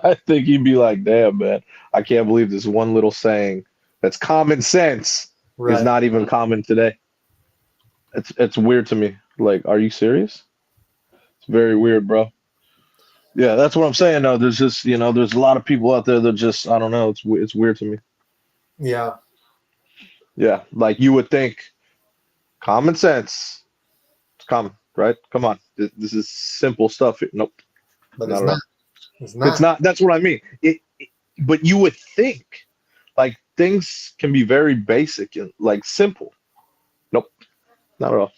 I think he'd be like, damn, man, I can't believe this one little saying that's common sense is not even common today. It's weird to me. Like, are you serious? It's very weird, bro. Yeah, that's what I'm saying. No, there's just there's a lot of people out there that just I don't know. It's weird to me.
Yeah.
Yeah, like you would think common sense. It's common, right? Come on, this is simple stuff. Nope,
But
not
it's
at
not.
all.
It's not.
It's not. That's what I mean. But you would think like things can be very basic and like simple. Nope, not at all.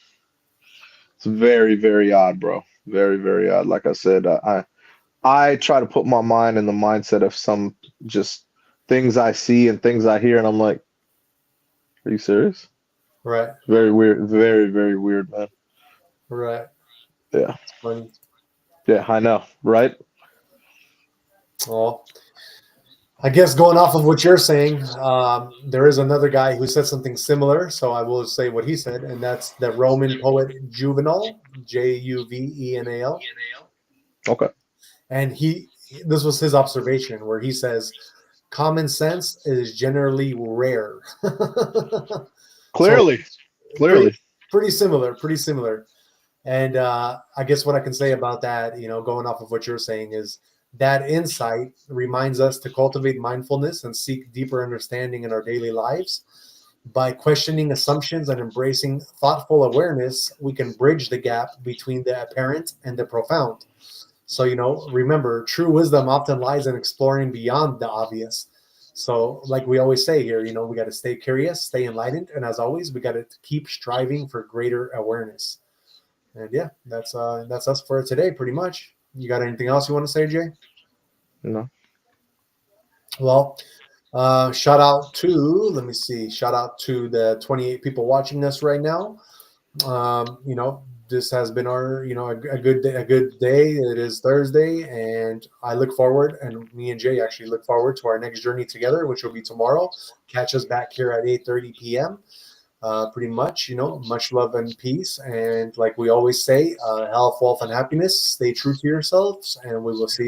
It's very, very odd, bro. Very, very odd. Like I said, I try to put my mind in the mindset of some just things I see and things I hear, and I'm like, are you serious?
Right.
Very weird. Very, very weird, man.
Right.
Yeah.
It's funny.
Yeah, I know, right?
Well, I guess going off of what you're saying, there is another guy who said something similar, so I will say what he said, and that's the Roman poet Juvenal, Juvenal.
Okay.
And this was his observation, where he says, common sense is generally rare.
Clearly.
Pretty similar. And I guess what I can say about that, going off of what you're saying, is that insight reminds us to cultivate mindfulness and seek deeper understanding in our daily lives. By questioning assumptions and embracing thoughtful awareness, we can bridge the gap between the apparent and the profound. So, remember, true wisdom often lies in exploring beyond the obvious. So, like we always say here, you know, we got to stay curious, stay enlightened, and as always, we got to keep striving for greater awareness. And yeah, that's us for today, pretty much. You got anything else you want to say, Jay?
No.
Well, shout out to, let me see, shout out to the 28 people watching us right now. You know, this has been our, you know, a good day, a good day. It is Thursday, and I look forward, and me and Jay actually look forward to our next journey together, which will be tomorrow. Catch us back here at 8:30 p.m. Pretty much, you know, much love and peace. And like we always say, health, wealth, and happiness. Stay true to yourselves, and we will see